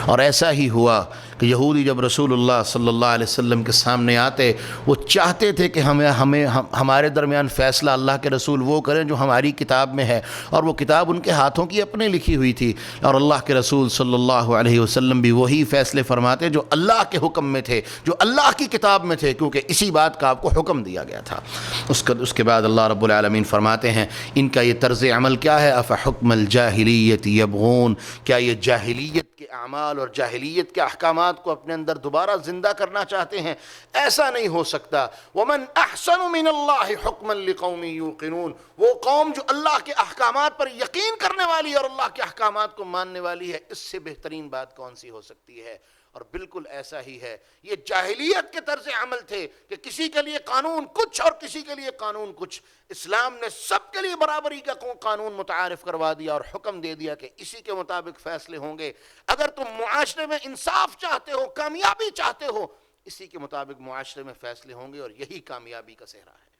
Speaker 2: اور ایسا ہی ہوا کہ یہودی جب رسول اللہ صلی اللہ علیہ وسلم کے سامنے آتے، وہ چاہتے تھے کہ ہمارے درمیان فیصلہ اللہ کے رسول وہ کریں جو ہماری کتاب میں ہے، اور وہ کتاب ان کے ہاتھوں کی اپنے لکھی ہوئی تھی، اور اللہ کے رسول صلی اللہ علیہ وسلم بھی وہی فیصلے فرماتے جو اللہ کے حکم میں تھے، جو اللہ کی کتاب میں تھے، کیونکہ اسی بات کا آپ کو حکم دیا گیا تھا۔ اس کے بعد اللہ رب العالمین فرماتے ہیں ان کا یہ طرز عمل کیا ہے، افحکم الجاہلیت یبغون، کیا یہ جاہلیت کے اعمال اور جاہلیت کے احکامات کو اپنے اندر دوبارہ زندہ کرنا چاہتے ہیں؟ ایسا نہیں ہو سکتا۔ ومن احسن من اللہ حکما لقوم یوقنون، وہ قوم جو اللہ کے احکامات پر یقین کرنے والی اور اللہ کے احکامات کو ماننے والی ہے، اس سے بہترین بات کون سی ہو سکتی ہے؟ اور بالکل ایسا ہی ہے، یہ جاہلیت کے طرز عمل تھے کہ کسی کے لیے قانون کچھ اور کسی کے لیے قانون کچھ۔ اسلام نے سب کے لیے برابری کا قانون متعارف کروا دیا اور حکم دے دیا کہ اسی کے مطابق فیصلے ہوں گے۔ اگر تم معاشرے میں انصاف چاہتے ہو، کامیابی چاہتے ہو، اسی کے مطابق معاشرے میں فیصلے ہوں گے، اور یہی کامیابی کا صحرا ہے۔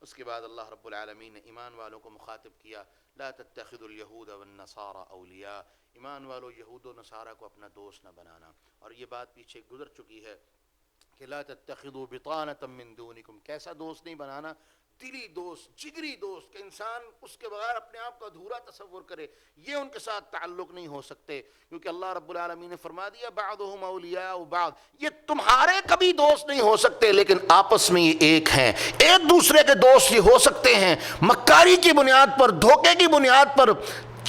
Speaker 2: اس کے بعد اللہ رب العالمین نے ایمان والوں کو مخاطب کیا، لا تتخذوا اليهود والنصارى اولیاء، ایمان والو یہود و نصارہ کو اپنا دوست نہ بنانا۔ اور یہ بات پیچھے گزر چکی ہے کہ لا تتخذوا بطانة من دونکم، کیسا دوست نہیں بنانا؟ دلی دوست، جگری دوست، کہ انسان اس کے بغیر اپنے آپ کو ادھورا تصور کرے، یہ ان کے ساتھ تعلق نہیں ہو سکتے، کیونکہ اللہ رب العالمین نے فرما دیا بعضهم اولیاء بعض، یہ تمہارے کبھی دوست نہیں ہو سکتے، لیکن آپس میں یہ ایک ہیں، ایک دوسرے کے دوست یہ ہو سکتے ہیں، مکاری کی بنیاد پر، دھوکے کی بنیاد پر،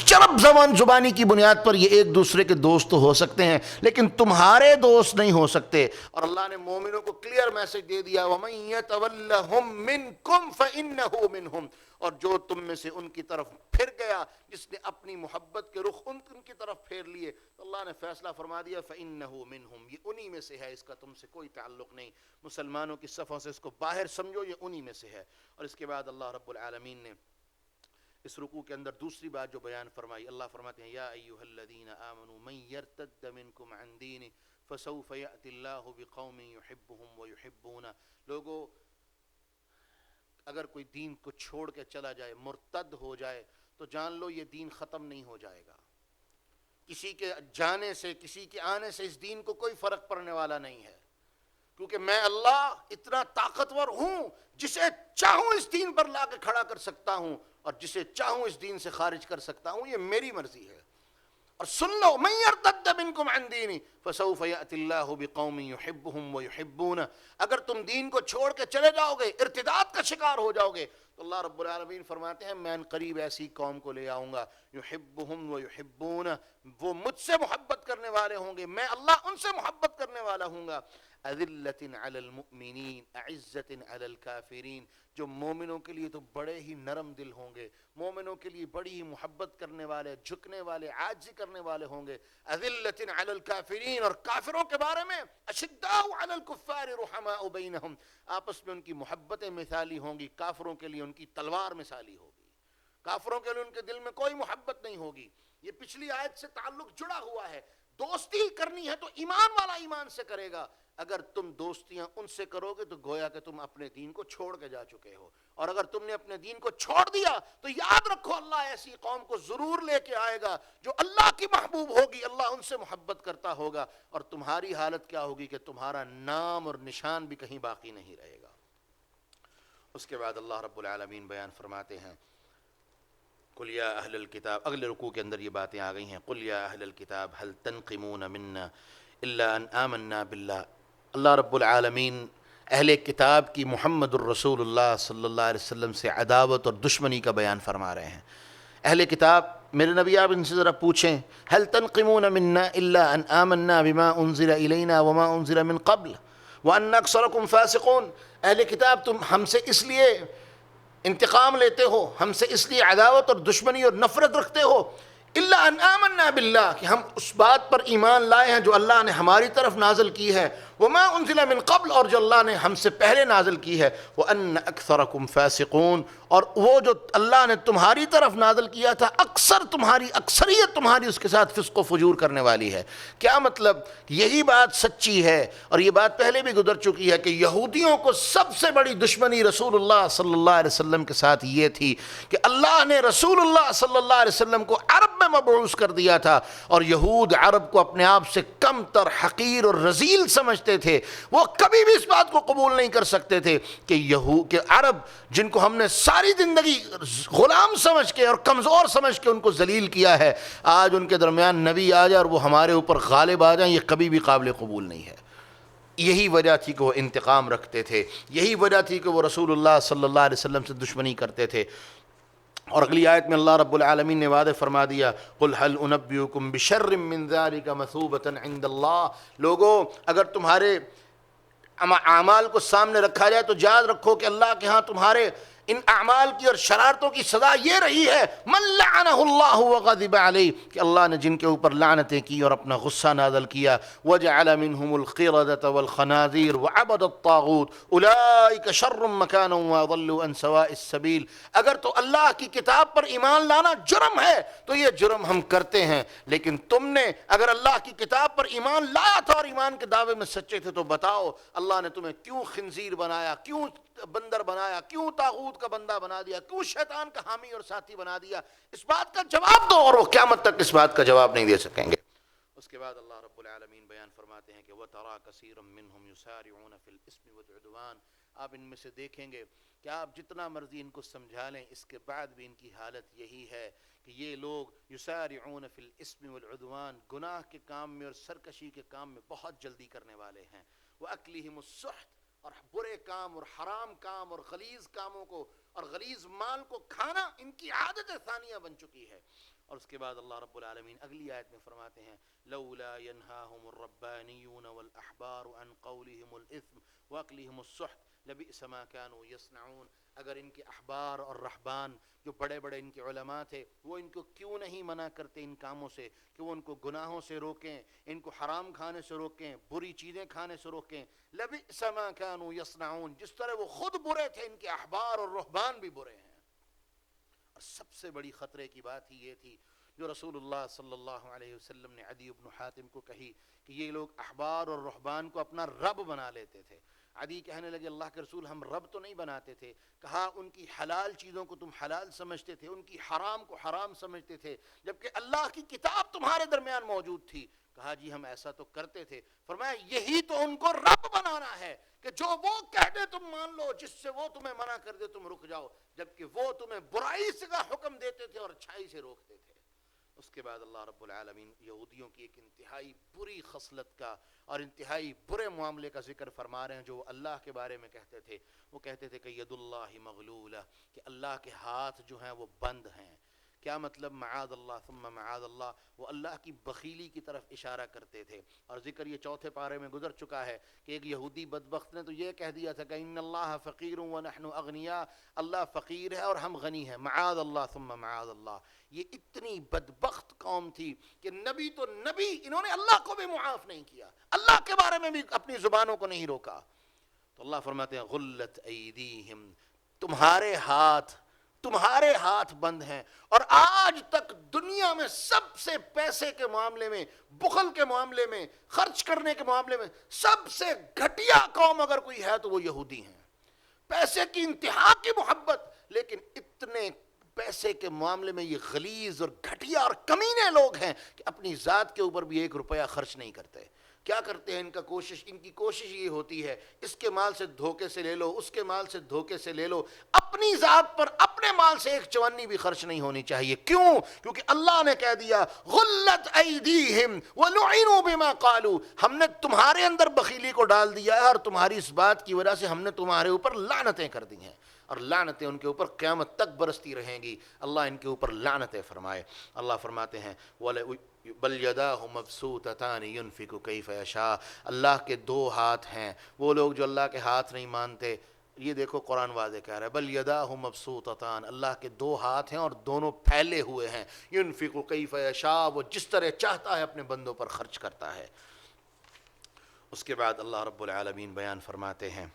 Speaker 2: چرب زبانی کی بنیاد پر یہ ایک دوسرے کے دوست ہو سکتے ہیں، لیکن تمہارے دوست نہیں ہو سکتے۔ اور اللہ نے مومنوں کو کلیئر میسج دے دیا، وَمَن يَتَوَلَّهُم مِّنكُمْ فَإِنَّهُ مِنْهُمْ، اور جو تم میں سے ان کی طرف پھر گیا، جس نے اپنی محبت کے رخ ان کی طرف پھیر لیے، تو اللہ نے فیصلہ فرما دیا فَإِنَّهُ مِنْهُمْ، یہ انہی میں سے ہے، اس کا تم سے کوئی تعلق نہیں، مسلمانوں کی صفوں سے اس کو باہر سمجھو، یہ انہی میں سے ہے۔ اور اس کے بعد اللہ رب العالمین نے اس رکوع کے اندر دوسری بات جو بیان فرمائی، اللہ فرماتے ہیں یا ایھا الذین آمنوا من یرتد منکم عن دینہ فسوف یأتی اللہ بقوم یحبهم ویحبون، لوگو اگر کوئی دین کو چھوڑ کے چلا جائے، مرتد ہو جائے، تو جان لو یہ دین ختم نہیں ہو جائے گا۔ کسی کے جانے سے، کسی کے آنے سے اس دین کو کوئی فرق پڑنے والا نہیں ہے، کیونکہ میں اللہ اتنا طاقتور ہوں، جسے چاہوں اس دین پر لا کے کھڑا کر سکتا ہوں، اور جسے چاہوں اس دین سے خارج کر سکتا ہوں، یہ میری مرضی ہے۔ اور سن لو من یرتد منکم عن دینہ فسوف یأتی اللہ بقوم یحبهم ویحبون، اگر تم دین کو چھوڑ کے چلے جاؤ گے، ارتداد کا شکار ہو جاؤ گے، تو اللہ رب العالمین فرماتے ہیں میں ان قریب ایسی قوم کو لے آؤں گا، یحبهم ویحبون، وہ مجھ سے محبت کرنے والے ہوں گے، میں اللہ ان سے محبت کرنے والا ہوں گا۔ اذلۃ علی المؤمنین اعزۃ علی الکافرین، جو مومنوں کے لیے تو بڑے ہی نرم دل ہوں گے، مومنوں کے لیے بڑی ہی محبت کرنے والے، جھکنے والے، عاجزی کرنے والے ہوں گے۔ اذلۃ علی الکافرین، اور کافروں کے بارے میں اشداء علی الکفار رحماء بینہم، آپس میں ان کی محبتیں مثالی ہوں گی، کافروں کے لیے ان کی تلوار مثالی ہوگی، کافروں کے لیے ان کے دل میں کوئی محبت نہیں ہوگی۔ یہ پچھلی آیت سے تعلق جڑا ہوا ہے، دوستی کرنی ہے تو ایمان والا ایمان سے کرے گا، اگر تم دوستیاں ان سے کرو گے تو گویا کہ تم اپنے دین کو چھوڑ کے جا چکے ہو، اور اگر تم نے اپنے دین کو چھوڑ دیا تو یاد رکھو اللہ ایسی قوم کو ضرور لے کے آئے گا جو اللہ کی محبوب ہوگی، اللہ ان سے محبت کرتا ہوگا، اور تمہاری حالت کیا ہوگی کہ تمہارا نام اور نشان بھی کہیں باقی نہیں رہے گا۔ اس کے بعد اللہ رب العالمین بیان فرماتے ہیں قل یا اہل الکتاب، اگلے رکوع کے اندر یہ باتیں آ گئی ہیں، قل یا اہل الکتاب هل تنقمون منا الا ان آمنا باللہ، اللہ رب العالمین اہل کتاب کی محمد الرسول اللہ صلی اللہ علیہ وسلم سے عداوت اور دشمنی کا بیان فرما رہے ہیں۔ اہل کتاب، میرے نبی آپ ان سے ذرا پوچھیں هل تنقمون منا الا ان آمنا بما انزل الینا وما انزل من قبل وان اکثرکم فاسقون، اہل کتاب تم ہم سے اس لیے انتقام لیتے ہو، ہم سے اس لیے عداوت اور دشمنی اور نفرت رکھتے ہو، الا ان آمنا باللہ، کہ ہم اس بات پر ایمان لائے ہیں جو اللہ نے ہماری طرف نازل کی ہے، وما انزل من قبل، اور جو اللہ نے ہم سے پہلے نازل کی ہے، وان اکثرکم فاسقون، اور وہ جو اللہ نے تمہاری طرف نازل کیا تھا اکثریت تمہاری اس کے ساتھ فسق و فجور کرنے والی ہے۔ کیا مطلب؟ یہی بات سچی ہے، اور یہ بات پہلے بھی گزر چکی ہے کہ یہودیوں کو سب سے بڑی دشمنی رسول اللہ صلی اللہ علیہ وسلم کے ساتھ یہ تھی کہ اللہ نے رسول اللہ صلی اللہ علیہ وسلم کو عرب میں مبعوث کر دیا تھا، اور یہود عرب کو اپنے آپ سے کم تر، حقیر اور رذیل سمجھتے تھے۔ وہ کبھی بھی اس بات کو قبول نہیں کر سکتے تھے کہ عرب جن کو ہم نے ساری زندگی غلام سمجھ کے اور کمزور سمجھ کے ان کو ذلیل کیا ہے، آج ان کے درمیان نبی آ جائے اور وہ ہمارے اوپر غالب آ جائیں، یہ کبھی بھی قابل قبول نہیں ہے۔ یہی وجہ تھی کہ وہ انتقام رکھتے تھے، یہی وجہ تھی کہ وہ رسول اللہ صلی اللہ علیہ وسلم سے دشمنی کرتے تھے۔ اور اگلی آیت میں اللہ رب العالمین نے وعدہ فرما دیا، قل هل انبئکم بشر من ذلک مثوبۃ عند اللہ، لوگو اگر تمہارے اعمال کو سامنے رکھا جائے تو یاد رکھو کہ اللہ کے ہاں تمہارے ان اعمال کی اور شرارتوں کی سزا یہ رہی ہے، من لعنہ اللہ وغضب علیہ، کہ اللہ نے جن کے اوپر لعنتیں کی اور اپنا غصہ نازل کیا، وجعل منہم القردۃ والخنازیر وعبد الطاغوت اولئک شر مکانا واضلوا عن سواء السبیل۔ اگر تو اللہ کی کتاب پر ایمان لانا جرم ہے تو یہ جرم ہم کرتے ہیں، لیکن تم نے اگر اللہ کی کتاب پر ایمان لایا تھا اور ایمان کے دعوے میں سچے تھے تو بتاؤ اللہ نے تمہیں کیوں خنزیر بنایا، کیوں بندر بنایا، کیوں طاغوت کا بندہ بنا دیا، کیوں شیطان کا حامی اور ساتھی بنا دیا؟ اس بات کا جواب دو، اور وہ قیامت تک اس بات کا جواب نہیں دے سکیں گے۔ اس کے بعد اللہ رب العالمین بیان فرماتے ہیں کہ وَتَرَى كَثِيرًا مِّنْهُمْ يُسَارِعُونَ فِي الْإِثْمِ وَالْعُدْوَانِ، آپ ان میں سے دیکھیں گے کہ آپ جتنا مرضی ان کو سمجھا لیں، اس کے بعد بھی ان کی حالت یہی ہے کہ یہ لوگ یسارعون فی الاسم والعدوان، گناہ کے کام میں اور سرکشی کے کام میں بہت جلدی کرنے والے ہیں، وَأَكْلِهِمُ السُّحْتِ، اور برے کام اور حرام کام اور غلیظ کاموں کو اور غلیظ مال کو کھانا ان کی عادت ثانیہ بن چکی ہے۔ اور اس کے بعد اللہ رب العالمین اگلی آیت میں فرماتے ہیں لولا ينهاهم الربانيون والاحبار عن قولهم الاثم واكلهم السحت لبئس ما كانوا يصنعون، اگر ان کے احبار اور رہبان جو بڑے بڑے ان کے علماء تھے وہ ان کو کیوں نہیں منع کرتے ان کاموں سے کہ وہ ان کو گناہوں سے روکیں، ان کو حرام کھانے سے روکیں، بری چیزیں کھانے سے روکیں، لبئس ما كانوا يصنعون، جس طرح وہ خود برے تھے ان کے احبار اور رہبان بھی برے ہیں۔ اور سب سے بڑی خطرے کی بات ہی یہ تھی جو رسول اللہ صلی اللہ علیہ وسلم نے عدی بن حاتم کو کہی کہ یہ لوگ احبار اور رہبان کو اپنا رب بنا لیتے تھے۔ عدی کہنے لگے اللہ کے رسول ہم رب تو نہیں بناتے تھے، کہا ان کی حلال چیزوں کو تم حلال سمجھتے تھے، ان کی حرام کو حرام سمجھتے تھے، جبکہ اللہ کی کتاب تمہارے درمیان موجود تھی۔ کہا جی ہم ایسا تو کرتے تھے۔ فرمایا یہی تو ان کو رب بنانا ہے کہ جو وہ کہہ دے تم مان لو، جس سے وہ تمہیں منع کر دے تم رک جاؤ، جبکہ وہ تمہیں برائی سے کا حکم دیتے تھے اور اچھائی سے روکتے تھے۔ اس کے بعد اللہ رب العالمین یہودیوں کی ایک انتہائی بری خصلت کا اور انتہائی برے معاملے کا ذکر فرما رہے ہیں جو وہ اللہ کے بارے میں کہتے تھے۔ وہ کہتے تھے کہ ید اللہ مغلولہ، کہ اللہ کے ہاتھ جو ہیں وہ بند ہیں۔ کیا مطلب؟ معاذ اللہ ثم معاذ اللہ، وہ اللہ کی بخیلی کی طرف اشارہ کرتے تھے۔ اور ذکر یہ چوتھے پارے میں گزر چکا ہے کہ ایک یہودی بدبخت نے تو یہ کہہ دیا تھا کہ ان اللہ فقیر ونحن اغنیاء، اللہ فقیر ہے اور ہم غنی ہیں، معاذ اللہ ثم معاذ اللہ۔ یہ اتنی بدبخت قوم تھی کہ نبی تو نبی، انہوں نے اللہ کو بھی معاف نہیں کیا، اللہ کے بارے میں بھی اپنی زبانوں کو نہیں روکا۔ تو اللہ فرماتے ہیں غلت ایدیہم، تمہارے ہاتھ بند ہیں۔ اور آج تک دنیا میں سب سے پیسے کے معاملے میں، بخل کے معاملے میں، خرچ کرنے کے معاملے میں سب سے گھٹیا قوم اگر کوئی ہے تو وہ یہودی ہیں۔ پیسے کی انتہا کی محبت، لیکن اتنے پیسے کے معاملے میں یہ غلیظ اور گھٹیا اور کمینے لوگ ہیں کہ اپنی ذات کے اوپر بھی 1 روپیہ خرچ نہیں کرتے۔ کیا کرتے ہیں؟ ان کی کوشش یہ ہوتی ہے اس کے مال سے دھوکے سے لے لو، اس کے مال سے دھوکے سے لے لو، اپنی ذات پر اپنے مال سے 1 چوانی بھی خرچ نہیں ہونی چاہیے۔ کیوں؟ کیونکہ اللہ نے کہہ دیا غلت ایدیہم ولعنوا بما قالوا، ہم نے تمہارے اندر بخیلی کو ڈال دیا ہے اور تمہاری اس بات کی وجہ سے ہم نے تمہارے اوپر لعنتیں کر دی ہیں، اور لعنتیں ان کے اوپر قیامت تک برستی رہیں گی۔ اللہ ان کے اوپر لعنتیں فرمائے۔ اللہ فرماتے ہیں بل یداہ مبسوطتان ينفق کیف یشاء، اللہ کے 2 ہاتھ ہیں۔ وہ لوگ جو اللہ کے ہاتھ نہیں مانتے، یہ دیکھو قرآن واضح کہہ رہا ہے بل یداہ مبسوطتان، اللہ کے 2 ہاتھ ہیں اور دونوں پھیلے ہوئے ہیں، ينفق کیف یشاء، وہ جس طرح چاہتا ہے اپنے بندوں پر خرچ کرتا ہے۔ اس کے بعد اللہ رب العالمین بیان فرماتے ہیں،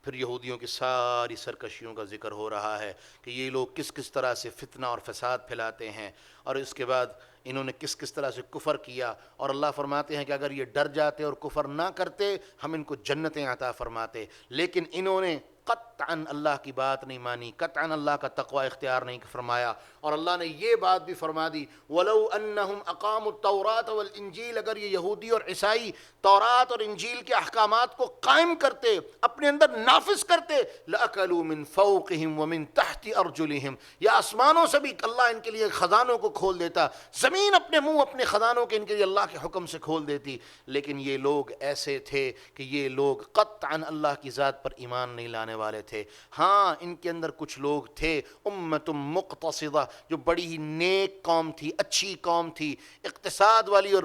Speaker 2: پھر یہودیوں کی ساری سرکشیوں کا ذکر ہو رہا ہے کہ یہ لوگ کس کس طرح سے فتنہ اور فساد پھیلاتے ہیں، اور اس کے بعد انہوں نے کس کس طرح سے کفر کیا، اور اللہ فرماتے ہیں کہ اگر یہ ڈر جاتے اور کفر نہ کرتے ہم ان کو جنتیں عطا فرماتے، لیکن انہوں نے قطعاً اللہ کی بات نہیں مانی، قطعاً اللہ کا تقوی اختیار نہیں فرمایا، اور اللہ نے یہ بات بھی فرما دی وَلَوْ أَنَّهُمْ أَقَامُوا التَّوْرَاةَ وَالْإِنْجِيلَ، اگر یہ یہودی اور عیسائی تورات اور انجیل کے احکامات کو قائم کرتے، اپنے اندر نافذ کرتے، لَأَكَلُوا مِنْ فَوْقِهِمْ وَمِنْ تَحْتِ أَرْجُلِهِمْ، یا آسمانوں سے بھی اللہ ان کے لیے خزانوں کو کھول دیتا، زمین اپنے منہ اپنے خزانوں کے ان کے لیے اللہ کے حکم سے کھول دیتی، لیکن یہ لوگ ایسے تھے کہ یہ لوگ قطعاً اللہ کی ذات پر ایمان نہیں لانے والے تھے۔ ہاں ان کے اندر کچھ لوگ تھے امت مقتصدہ، جو بڑی ہی نیک قوم تھی، اچھی قوم تھی، اقتصاد والی اور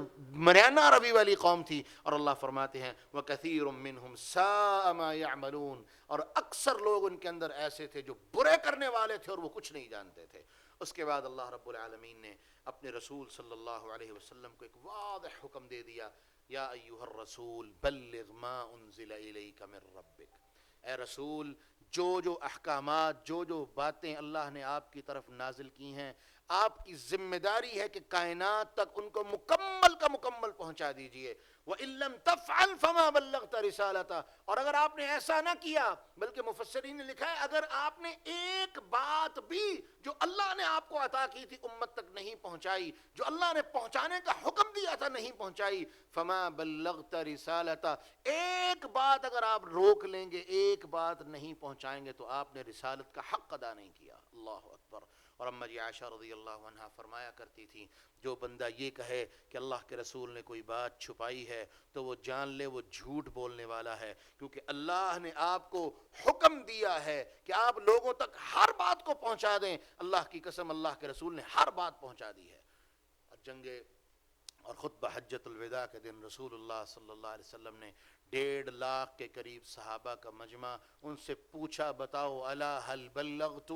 Speaker 2: مریانہ روی والی قوم تھی، اور اللہ فرماتے ہیں وَكَثِيرٌ مِّنْهُمْ سَاءَ مَا يَعْمَلُونَ، اور اکثر لوگ ان کے اندر ایسے تھے جو برے کرنے والے تھے اور وہ کچھ نہیں جانتے تھے۔ اس کے بعد اللہ رب العالمین نے اپنے رسول صلی اللہ علیہ وسلم کو ایک واضح حکم دے دیا، یا ایھا الرسول بلغ ما انزل الیک من ربک، اے رسول جو احکامات، جو باتیں اللہ نے آپ کی طرف نازل کی ہیں، آپ کی ذمہ داری ہے کہ کائنات تک ان کو مکمل کا مکمل پہنچا دیجئے۔ وَإِن لَّمْ تَفْعَلْ فَمَا بَلَّغْتَ رِسَالَتَهُ، اور اگر آپ نے ایسا نہ کیا، بلکہ مفسرین نے لکھا ہے اگر آپ نے ایک بات بھی جو اللہ نے آپ کو عطا کی تھی امت تک نہیں پہنچائی، جو اللہ نے پہنچانے کا حکم دیا تھا نہیں پہنچائی، فَمَا بَلَّغْتَ رِسَالَتَهُ، ایک بات اگر آپ روک لیں گے، ایک بات نہیں پہنچائیں گے تو آپ نے رسالت کا حق ادا نہیں کیا۔ اللہ اکبر۔ اور اما جی عائشہ رضی اللہ عنہا فرمایا کرتی تھی، جو بندہ یہ کہے کہ اللہ کے رسول نے کوئی بات چھپائی ہے تو وہ جان لے وہ جھوٹ بولنے والا ہے، کیونکہ اللہ نے آپ کو حکم دیا ہے کہ آپ لوگوں تک ہر بات کو پہنچا دیں۔ اللہ کی قسم اللہ کے رسول نے ہر بات پہنچا دی ہے۔ اور جنگ اور خطبہ حجۃ الوداع کے دن رسول اللہ صلی اللہ علیہ وسلم نے 1.5 لاکھ کے قریب صحابہ کا مجمع، ان سے پوچھا بتاؤ الا هل بلغت،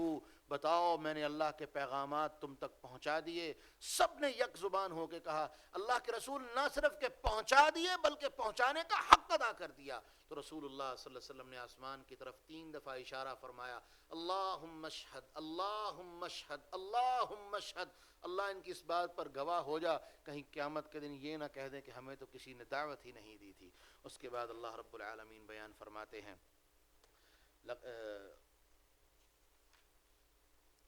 Speaker 2: بتاؤ میں نے اللہ کے پیغامات تم تک پہنچا دیے؟ سب نے یک زبان ہو کے کہا اللہ کے رسول نہ صرف کہ پہنچا دیے بلکہ پہنچانے کا حق ادا کر دیا۔ تو رسول اللہ صلی اللہ علیہ وسلم نے آسمان کی طرف 3 دفعہ اشارہ فرمایا، اللہم اشہد اللہم اشہد اللہم اشہد، اللہ ان کی اس بات پر گواہ ہو جا، کہیں قیامت کے دن یہ نہ کہہ دیں کہ ہمیں تو کسی نے دعوت ہی نہیں دی تھی۔ اس کے بعد اللہ رب العالمین بیان فرماتے ہیں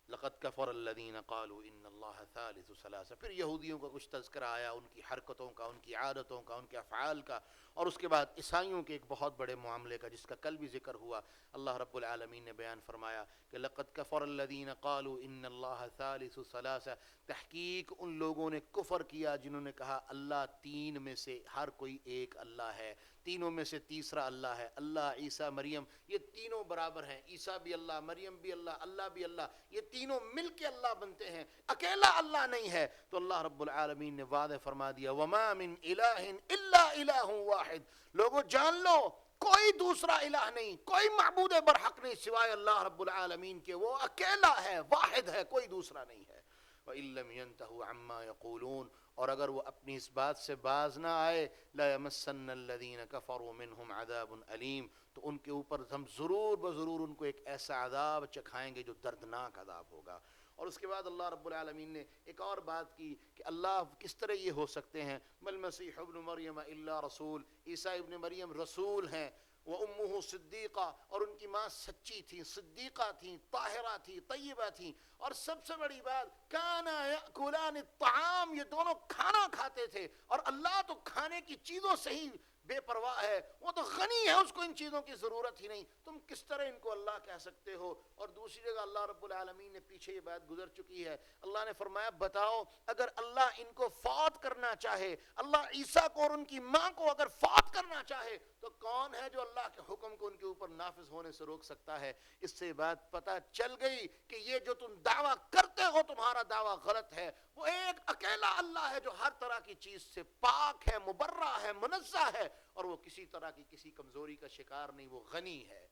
Speaker 2: لقد کفر الذین قالوا ان اللہ ثالث ثلاثہ، پھر یہودیوں کا کچھ تذکرہ آیا، ان کی حرکتوں کا، ان کی عادتوں کا، ان کے افعال کا، اور اس کے بعد عیسائیوں کے ایک بہت بڑے معاملے کا جس کا کل بھی ذکر ہوا۔ اللہ رب العالمین نے بیان فرمایا کہ لقد کفر الذین قالوا ان اللہ ثالث ثلاثہ، تحقیق ان لوگوں نے کفر کیا جنہوں نے کہا اللہ 3 میں سے ہر کوئی ایک اللہ ہے، تینوں میں سے تیسرا اللہ ہے، اللہ عیسیٰ مریم یہ تینوں برابر ہیں، عیسیٰ بھی اللہ، مریم بھی اللہ، اللہ بھی اللہ، یہ تینوں مل کے اللہ بنتے ہیں، اکیلا اللہ نہیں ہے۔ تو اللہ رب العالمین نے واضح فرما دیا وما من الہ الا الہ واحد، لوگوں جان لو کوئی دوسرا الہ نہیں، کوئی معبود برحق نہیں سوائے اللہ رب العالمین کے، وہ اکیلا ہے، واحد ہے، کوئی دوسرا نہیں ہے۔ وَإِن لَّمْ يَنْتَهُوا عَمَّا يَقُولُونَ، اور اگر وہ اپنی اس بات سے باز نہ آئے، لَيَمَسَّنَّ الَّذِينَ كَفَرُوا مِنْهُمْ عَذَابٌ أَلِيمٌ، تو ان کے اوپر ہم ضرور بضرور ان کو ایک ایسا عذاب چکھائیں گے جو دردناک عذاب ہوگا۔ اور اس کے بعد اللہ رب العالمین نے ایک اور بات کی کہ اللہ کس طرح یہ ہو سکتے ہیں، مَلْمَسِيحُ ابْنُ مَرْيَمَ إِلَّا رَسُولٌ، عیسیٰ ابن مریم رسول ہیں، وَأُمُّهُ صِدِّيقَةٌ، اور ان کی ماں سچی تھیں، صدیقہ تھیں، طاہرہ تھیں، طیبہ تھیں، اور سب سے بڑی بات كَانَا يَأْكُلَانِ الطَّعَامَ، یہ دونوں کھانا کھاتے تھے، اور اللہ تو کھانے کی چیزوں سے ہی بے پرواہ ہے، وہ تو غنی ہے، اس کو ان چیزوں کی ضرورت ہی نہیں، تم کس طرح ان کو اللہ کہہ سکتے ہو؟ اور دوسری جگہ اللہ رب العالمین نے پیچھے یہ بات گزر چکی ہے، اللہ نے فرمایا بتاؤ اگر اللہ ان کو فوت کرنا چاہے، اللہ عیسیٰ کو اور ان کی ماں کو اگر فوت کرنا چاہے تو کون ہے جو اللہ کے حکم کو ان کے اوپر نافذ ہونے سے روک سکتا ہے؟ اس سے بات پتہ چل گئی کہ یہ جو تم دعویٰ کرتے ہو تمہارا دعویٰ غلط ہے، وہ ایک اکیلا اللہ ہے جو ہر طرح کی چیز سے پاک ہے، مبرہ ہے، منزہ ہے، اور وہ کسی طرح کی کسی کمزوری کا شکار نہیں، وہ غنی ہے۔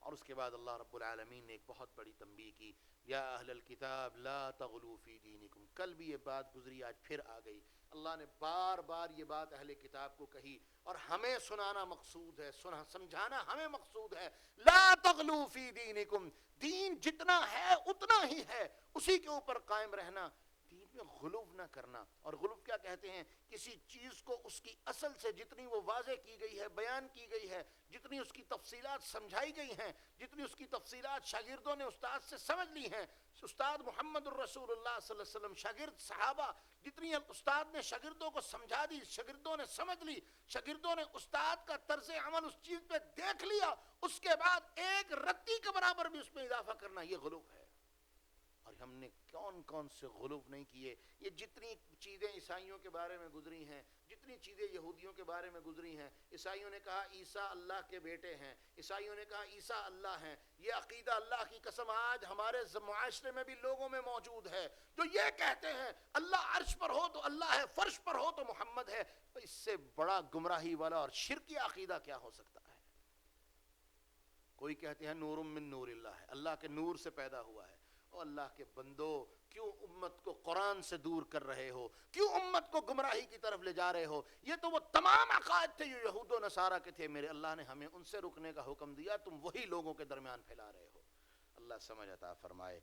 Speaker 2: اور اس کے بعد اللہ رب العالمین نے ایک بہت بڑی تنبیہ کی، یا اہل الکتاب لا تغلوا فی دینکم. کل بھی یہ بات گزری، آج پھر آ گئی. اللہ نے بار بار یہ بات اہل کتاب کو کہی اور ہمیں سنانا مقصود ہے، سمجھانا ہمیں مقصود ہے. لا تغلوا فی دینکم، دین جتنا ہے اتنا ہی ہے، اسی کے اوپر قائم رہنا. دین میں غلو نہ کرنا. اور غلو کیا کہتے ہیں؟ کسی چیز کو اس کی اصل سے جتنی وہ واضح کی گئی ہے، بیان کی گئی ہے، جتنی اس کی تفصیلات سمجھائی گئی ہیں، جتنی اس کی تفصیلات شاگردوں نے استاد سے سمجھ لی ہیں، استاد محمد الرسول اللہ صلی اللہ علیہ وسلم، شاگرد صحابہ، جتنی استاد نے شاگردوں کو سمجھا دی، شاگردوں نے سمجھ لی، شاگردوں نے استاد کا طرز عمل اس چیز پہ دیکھ لیا، اس کے بعد ایک رتی کے برابر بھی اس میں اضافہ کرنا، یہ غلو ہے. اور ہم نے کون سے غلوب نہیں کیے. یہ جتنی چیزیں عیسائیوں کے بارے میں گزری ہیں، جتنی چیزیں یہودیوں کے بارے میں گزری ہیں، عیسائیوں نے کہا عیسیٰ اللہ کے بیٹے ہیں، عیسائیوں نے کہا عیسیٰ اللہ ہیں. یہ عقیدہ اللہ کی قسم آج ہمارے معاشرے میں بھی لوگوں میں موجود ہے جو یہ کہتے ہیں اللہ عرش پر ہو تو اللہ ہے، فرش پر ہو تو محمد ہے. اس سے بڑا گمراہی والا اور شرکی عقیدہ کیا ہو سکتا ہے؟ کوئی کہتے ہیں نور من نور اللہ ہے، اللہ کے نور سے پیدا ہوا ہے. اللہ کے بندو، کیوں امت کو قرآن سے دور کر رہے ہو؟ کیوں امت کو گمراہی کی طرف لے جا رہے ہو؟ یہ تو وہ تمام عقائد تھے جو یہود و نصارہ کے تھے، میرے اللہ نے ہمیں ان سے رکنے کا حکم دیا، تم وہی لوگوں کے درمیان پھیلا رہے ہو. اللہ سمجھ عطا فرمائے.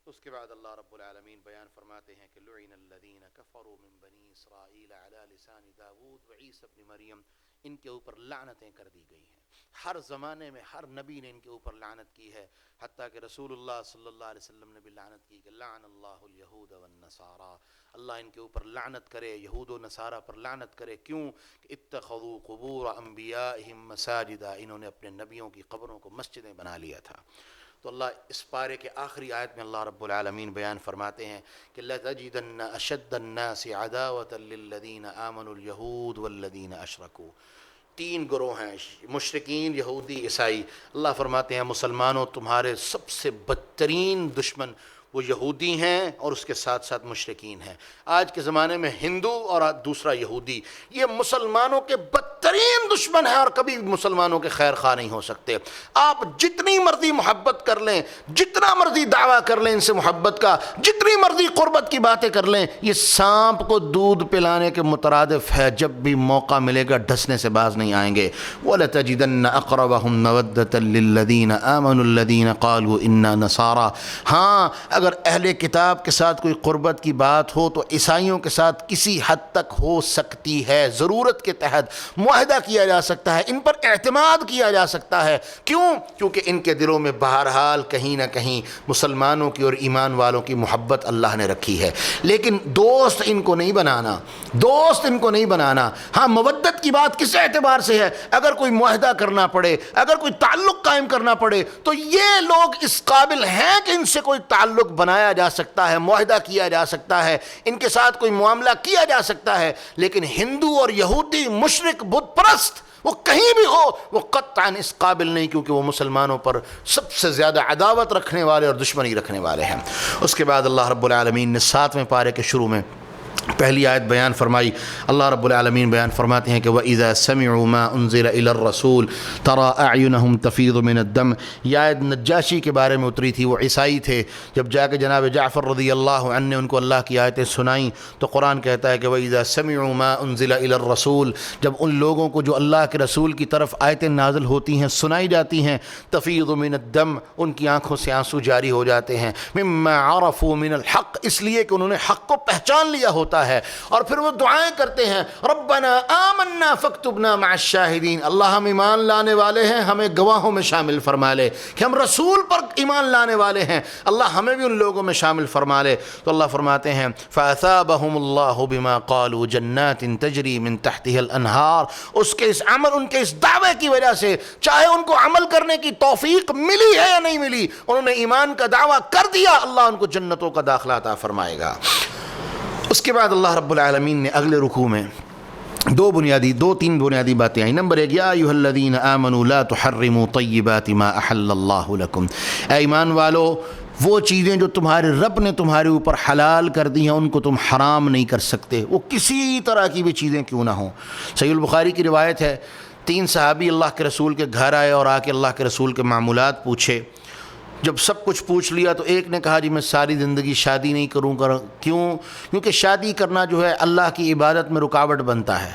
Speaker 2: اس کے بعد اللہ رب العالمین بیان فرماتے ہیں کہ لعن الذین کفروا من بنی اسرائیل علی لسان داود و عیسی ابن مریم. ان کے اوپر لعنتیں کر دی گئی ہیں. ہر زمانے میں ہر نبی نے ان کے اوپر لعنت کی ہے، حتیٰ کہ رسول اللہ صلی اللہ علیہ وسلم نے بھی لعنت کی کہ لعن اللہ الیہود والنصارى. اللہ ان کے اوپر لعنت کرے، یہود و نصارہ پر لعنت کرے. کیوں؟ کہ اتخذوا قبور انبیائہم مساجدا، انہوں نے اپنے نبیوں کی قبروں کو مسجدیں بنا لیا تھا. تو اللہ اس پارے کے آخری آیت میں اللہ رب العالمین بیان فرماتے ہیں کہ لَتَجِدَنَّ أَشَدَّ النَّاسِ عَدَاوَةً لِلَّذِينَ آمَنُوا الْيَهُودُ وَالَّذِينَ أَشْرَكُوا. تین گروہ ہیں، مشرکین، یہودی، عیسائی. اللہ فرماتے ہیں مسلمانوں تمہارے سب سے بدترین دشمن وہ یہودی ہیں اور اس کے ساتھ ساتھ مشرکین ہیں. آج کے زمانے میں ہندو اور دوسرا یہودی، یہ مسلمانوں کے بدترین دشمن ہیں اور کبھی مسلمانوں کے خیر خواہ نہیں ہو سکتے. آپ جتنی مرضی محبت کر لیں، جتنا مرضی دعویٰ کر لیں ان سے محبت کا، جتنی مرضی قربت کی باتیں کر لیں، یہ سانپ کو دودھ پلانے کے مترادف ہے. جب بھی موقع ملے گا ڈھسنے سے باز نہیں آئیں گے. وَلَتَجِدَنَّ أَقْرَبَهُمْ مَوَدَّةً لِلَّذِينَ آمَنُوا الَّذِينَ قَالُوا إِنَّا نَصَارَى. ہاں اگر اہل کتاب کے ساتھ کوئی قربت کی بات ہو تو عیسائیوں کے ساتھ کسی حد تک ہو سکتی ہے، ضرورت کے تحت معاہدہ کیا جا سکتا ہے، ان پر اعتماد کیا جا سکتا ہے. کیوں؟ کیونکہ ان کے دلوں میں بہرحال کہیں نہ کہیں مسلمانوں کی اور ایمان والوں کی محبت اللہ نے رکھی ہے. لیکن دوست ان کو نہیں بنانا، دوست ان کو نہیں بنانا. ہاں مودت کی بات کس اعتبار سے ہے؟ اگر کوئی معاہدہ کرنا پڑے، اگر کوئی تعلق قائم کرنا پڑے تو یہ لوگ اس قابل ہیں کہ ان سے کوئی تعلق بنایا جا سکتا ہے، معاہدہ کیا جا سکتا ہے، ان کے ساتھ کوئی معاملہ کیا جا سکتا ہے. لیکن ہندو اور یہودی، مشرک، بت پرست، وہ کہیں بھی ہو، وہ قطعاً اس قابل نہیں، کیونکہ وہ مسلمانوں پر سب سے زیادہ عداوت رکھنے والے اور دشمنی رکھنے والے ہیں. اس کے بعد اللہ رب العالمین نے 7ویں پارے کے شروع میں پہلی آیت بیان فرمائی. اللہ رب العالمین بیان فرماتے ہیں کہ وَإِذَا سَمِعُوا مَا أُنزِلَ إِلَى الرَّسُولِ تَرَى أَعْيُنَهُمْ تَفِيضُ مِنَ الدَّمْعِ. یہ آیت نجاشی کے بارے میں اتری تھی. وہ عیسائی تھے. جب جا کے جناب جعفر رضی اللہ عنہ نے ان کو اللہ کی آیتیں سنائیں تو قرآن کہتا ہے کہ وَإِذَا سَمِعُوا مَا أُنزِلَ إِلَى الرَّسُولِ، جب ان لوگوں کو جو اللہ کے رسول کی طرف آیتیں نازل ہوتی ہیں، سنائی جاتی ہیں، تَفِيضُ مِنَ الدَّمْعِ، ان کی آنکھوں سے آنسو جاری ہو جاتے ہیں، مِمَّا عَرَفُوا مِنَ الْحَقِّ، اس لیے کہ انہوں نے حق کو پہچان لیا ہوتا ہے. اور پھر وہ دعائیں کرتے ہیں ربنا آمنا فاکتبنا مع الشاہدین، اللہ ہم ایمان لانے والے ہیں، ہمیں گواہوں میں شامل فرما لے. کہ ہم رسول پر ایمان لانے والے ہیں، اللہ ہمیں بھی ان لوگوں میں شامل فرما لے. تو اللہ فرماتے ہیں فاثابہم اللہ بما قالوا جنات تجری من تحتها الانہار. اس کے اس عمل، ان کے اس دعوے کی وجہ سے، چاہے ان کو عمل کرنے کی توفیق ملی ہے یا نہیں ملی، انہوں نے ایمان کا دعویٰ کر دیا، اللہ ان کو جنتوں کا داخلہ عطا فرمائے گا. اس کے بعد اللہ رب العالمین نے اگلے رکوع میں دو تین بنیادی باتیں آئیں. نمبر 1، یا ایھا الذین آمنوا لا تحرموا طیبات ما احل اللہ لکم. اے ایمان والو، وہ چیزیں جو تمہارے رب نے تمہارے اوپر حلال کر دی ہیں ان کو تم حرام نہیں کر سکتے، وہ کسی طرح کی بھی چیزیں کیوں نہ ہوں. صحیح البخاری کی روایت ہے 3 صحابی اللہ کے رسول کے گھر آئے اور آ کے اللہ کے رسول کے معمولات پوچھے۔ جب سب کچھ پوچھ لیا تو ایک نے کہا جی میں ساری زندگی شادی نہیں کروں گا۔ کیونکہ شادی کرنا جو ہے اللہ کی عبادت میں رکاوٹ بنتا ہے۔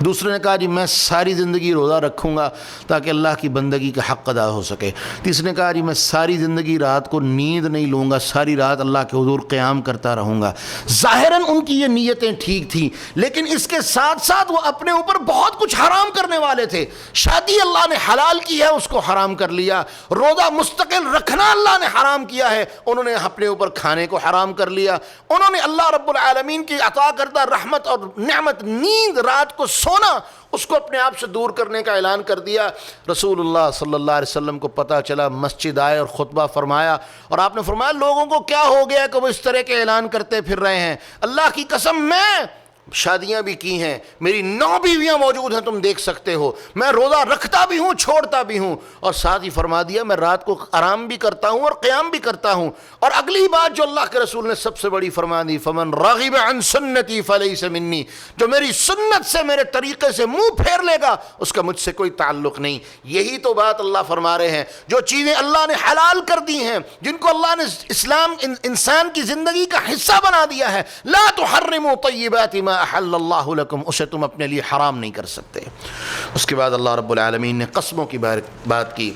Speaker 2: دوسرے نے کہا جی میں ساری زندگی روزہ رکھوں گا تاکہ اللہ کی بندگی کا حق ادا ہو سکے۔ تیسرے نے کہا جی میں ساری زندگی رات کو نیند نہیں لوں گا، ساری رات اللہ کے حضور قیام کرتا رہوں گا۔ ظاہراً ان کی یہ نیتیں ٹھیک تھیں، لیکن اس کے ساتھ ساتھ وہ اپنے اوپر بہت کچھ حرام کرنے والے تھے۔ شادی اللہ نے حلال کی ہے، اس کو حرام کر لیا۔ روزہ مستقل رکھنا اللہ نے حرام کیا ہے، انہوں نے اپنے اوپر کھانے کو حرام کر لیا۔ انہوں نے اللہ رب العالمین کی عطا کردہ رحمت اور نعمت نیند، رات کو سونا، اس کو اپنے آپ سے دور کرنے کا اعلان کر دیا۔ رسول اللہ صلی اللہ علیہ وسلم کو پتہ چلا، مسجد آئے اور خطبہ فرمایا، اور آپ نے فرمایا لوگوں کو کیا ہو گیا کہ وہ اس طرح کے اعلان کرتے پھر رہے ہیں؟ اللہ کی قسم میں شادیاں بھی کی ہیں، میری 9 بیویاں موجود ہیں، تم دیکھ سکتے ہو، میں روزہ رکھتا بھی ہوں چھوڑتا بھی ہوں، اور ساتھ ہی فرما دیا میں رات کو آرام بھی کرتا ہوں اور قیام بھی کرتا ہوں۔ اور اگلی بات جو اللہ کے رسول نے سب سے بڑی فرما دی، فمن راغب عن سنتی فلیس منی، جو میری سنت سے، میرے طریقے سے منہ پھیر لے گا اس کا مجھ سے کوئی تعلق نہیں۔ یہی تو بات اللہ فرما رہے ہیں، جو چیزیں اللہ نے حلال کر دی ہیں، جن کو اللہ نے اسلام انسان کی زندگی کا حصہ بنا دیا ہے، لا تحرموا طیبات ما احل اللہ لکم، اسے تم اپنے لیے حرام نہیں کر سکتے۔ اس کے بعد اللہ رب العالمین نے قسموں کی بات کی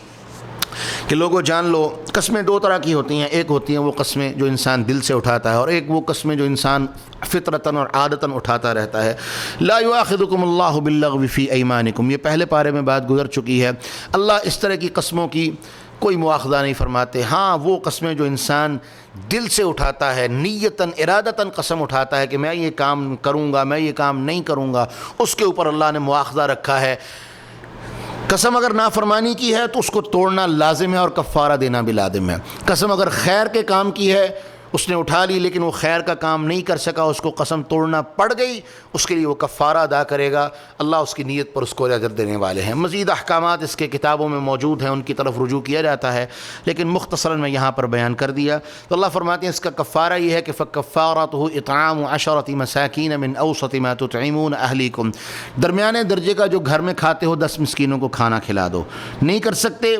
Speaker 2: کہ لوگوں جان لو، قسمیں 2 طرح کی ہوتی ہیں، ایک ہوتی ہیں وہ قسمیں جو انسان دل سے اٹھاتا ہے، اور ایک وہ قسمیں جو انسان فطرتاً اور عادتاً اٹھاتا رہتا ہے۔ لا یؤاخذکم اللہ باللغو فی ایمانکم، یہ پہلے پارے میں بات گزر چکی ہے۔ اللہ اس طرح کی قسموں کی کوئی مواخذہ نہیں فرماتے۔ ہاں وہ قسمیں جو انسان دل سے اٹھاتا ہے، نیتاً ارادتاً قسم اٹھاتا ہے کہ میں یہ کام کروں گا، میں یہ کام نہیں کروں گا، اس کے اوپر اللہ نے مواخذہ رکھا ہے۔ قسم اگر نافرمانی کی ہے تو اس کو توڑنا لازم ہے اور کفارہ دینا بھی لازم ہے۔ قسم اگر خیر کے کام کی ہے، اس نے اٹھا لی لیکن وہ خیر کا کام نہیں کر سکا، اس کو قسم توڑنا پڑ گئی، اس کے لیے وہ کفارہ ادا کرے گا، اللہ اس کی نیت پر اس کو اجر دینے والے ہیں۔ مزید احکامات اس کے کتابوں میں موجود ہیں، ان کی طرف رجوع کیا جاتا ہے، لیکن مختصراً میں یہاں پر بیان کر دیا۔ تو اللہ فرماتے ہیں اس کا کفارہ یہ ہے کہ فَكَفَّارَتُهُ إِطْعَامُ عَشَرَةِ مَسَاكِينَ مِنْ أَوْسَطِ مَا تُطْعِمُونَ أَهْلِيكُمْ، درمیانے درجے کا جو گھر میں کھاتے ہو 10 مسکینوں کو کھانا کھلا دو۔ نہیں کر سکتے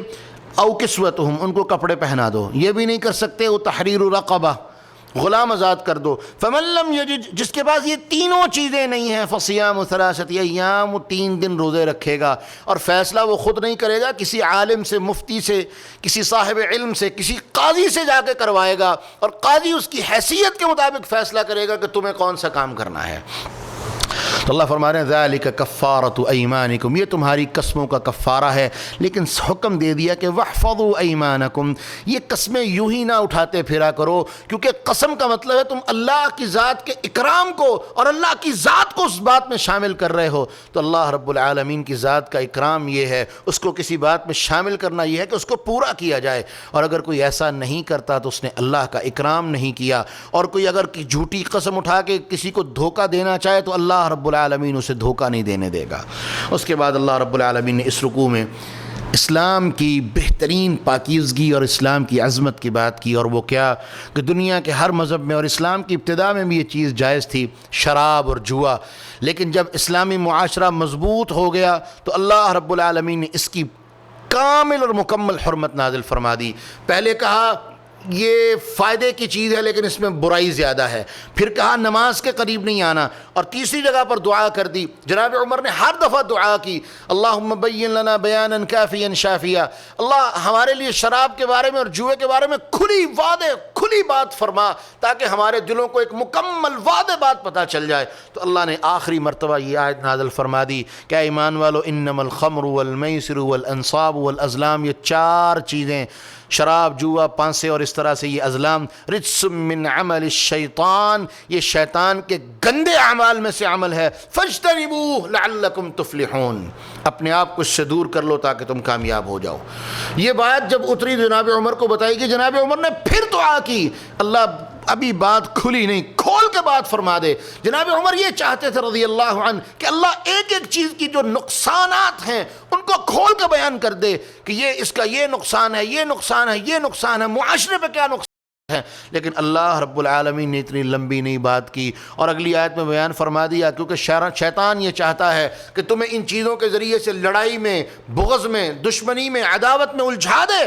Speaker 2: او کسوتہم، ان کو کپڑے پہنا دو۔ یہ بھی نہیں کر سکتے او تحریر رقبہ، غلام آزاد کر دو۔ فمن لم یجد، جس کے پاس یہ تینوں چیزیں نہیں ہیں، فصیام 3 ایام، وہ 3 دن روزے رکھے گا، اور فیصلہ وہ خود نہیں کرے گا، کسی عالم سے، مفتی سے، کسی صاحب علم سے، کسی قاضی سے جا کے کروائے گا، اور قاضی اس کی حیثیت کے مطابق فیصلہ کرے گا کہ تمہیں کون سا کام کرنا ہے۔ تو اللہ فرما رہے ہیں ذالک کفارۃ ایمانکم، یہ تمہاری قسموں کا کفارہ ہے، لیکن حکم دے دیا کہ واحفظوا ایمانکم، یہ قسمیں یوں ہی نہ اٹھاتے پھرا کرو، کیونکہ قسم کا مطلب ہے تم اللہ کی ذات کے اکرام کو اور اللہ کی ذات کو اس بات میں شامل کر رہے ہو۔ تو اللہ رب العالمین کی ذات کا اکرام یہ ہے، اس کو کسی بات میں شامل کرنا یہ ہے کہ اس کو پورا کیا جائے، اور اگر کوئی ایسا نہیں کرتا تو اس نے اللہ کا اکرام نہیں کیا۔ اور کوئی اگر جھوٹی قسم اٹھا کے کسی کو دھوکہ دینا چاہے تو اللہ رب العالمین اسے دھوکہ نہیں دینے دے گا۔ اس کے بعد اللہ رب العالمین نے اس رکوع میں اسلام کی بہترین پاکیزگی اور اسلام کی عظمت کی بات کی، اور وہ کیا کہ دنیا کے ہر مذہب میں اور اسلام کی ابتدا میں بھی یہ چیز جائز تھی، شراب اور جوا، لیکن جب اسلامی معاشرہ مضبوط ہو گیا تو اللہ رب العالمین نے اس کی کامل اور مکمل حرمت نازل فرما دی۔ پہلے کہا یہ فائدے کی چیز ہے لیکن اس میں برائی زیادہ ہے، پھر کہا نماز کے قریب نہیں آنا، اور تیسری جگہ پر دعا کر دی۔ جناب عمر نے ہر دفعہ دعا کی، اللہم بین لنا بیانا کافیا شافیا، اللہ ہمارے لیے شراب کے بارے میں اور جوئے کے بارے میں کھلی بات فرما، تاکہ ہمارے دلوں کو ایک مکمل واضح بات پتہ چل جائے۔ تو اللہ نے آخری مرتبہ یہ آیت نازل فرما دی کہ اے ایمان والو، انما الخمر والمیسر والانصاب والازلام، یہ 4 چیزیں، شراب، جوا، پانسے اور اس طرح سے یہ ازلام، رجس من عمل الشیطان، یہ شیطان کے گندے اعمال میں سے عمل ہے، فاجتنبوہ لعلکم تفلحون، اپنے آپ کو اس سے دور کر لو تاکہ تم کامیاب ہو جاؤ۔ یہ بات جب اتری جناب عمر کو بتائی کہ جناب عمر نے پھر دعا کی، اللہ ابھی بات کھلی نہیں، کھول کے بات فرما دے۔ جناب عمر یہ چاہتے تھے رضی اللہ عنہ کہ اللہ ایک ایک چیز کی جو نقصانات ہیں ان کو کھول کے بیان کر دے کہ یہ اس کا یہ نقصان ہے، یہ نقصان ہے، یہ نقصان ہے، معاشرے پہ کیا نقصان ہے، لیکن اللہ رب العالمین نے اتنی لمبی نہیں بات کی، اور اگلی آیت میں بیان فرما دیا کیونکہ شیطان یہ چاہتا ہے کہ تمہیں ان چیزوں کے ذریعے سے لڑائی میں، بغض میں، دشمنی میں، عداوت میں الجھا دے،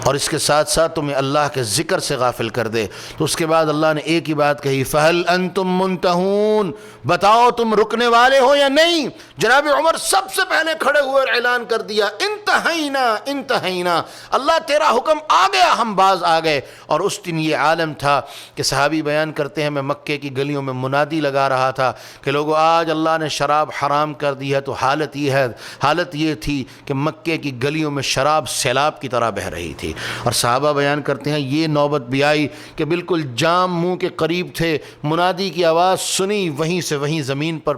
Speaker 2: اور اس کے ساتھ ساتھ تمہیں اللہ کے ذکر سے غافل کر دے۔ تو اس کے بعد اللہ نے ایک ہی بات کہی، فَهَلْ أَنْتُمْ مُنْتَهُونَ، بتاؤ تم رکنے والے ہو یا نہیں؟ جناب عمر سب سے پہلے کھڑے ہوئے اور اعلان کر دیا، انتہینا انتہینا، اللہ تیرا حکم آ گیا، ہم باز آ گئے۔ اور اس دن یہ عالم تھا کہ صحابی بیان کرتے ہیں میں مکے کی گلیوں میں منادی لگا رہا تھا کہ لوگوں آج اللہ نے شراب حرام کر دی ہے، تو حالت یہ تھی کہ مکے کی گلیوں میں شراب سیلاب کی طرح بہہ رہی تھی، اور صحابہ بیان کرتے ہیں یہ نوبت بھی آئی کہ بالکل جام منہ کے قریب تھے، منادی کی آواز سنی، وہیں سے وہیں زمین پر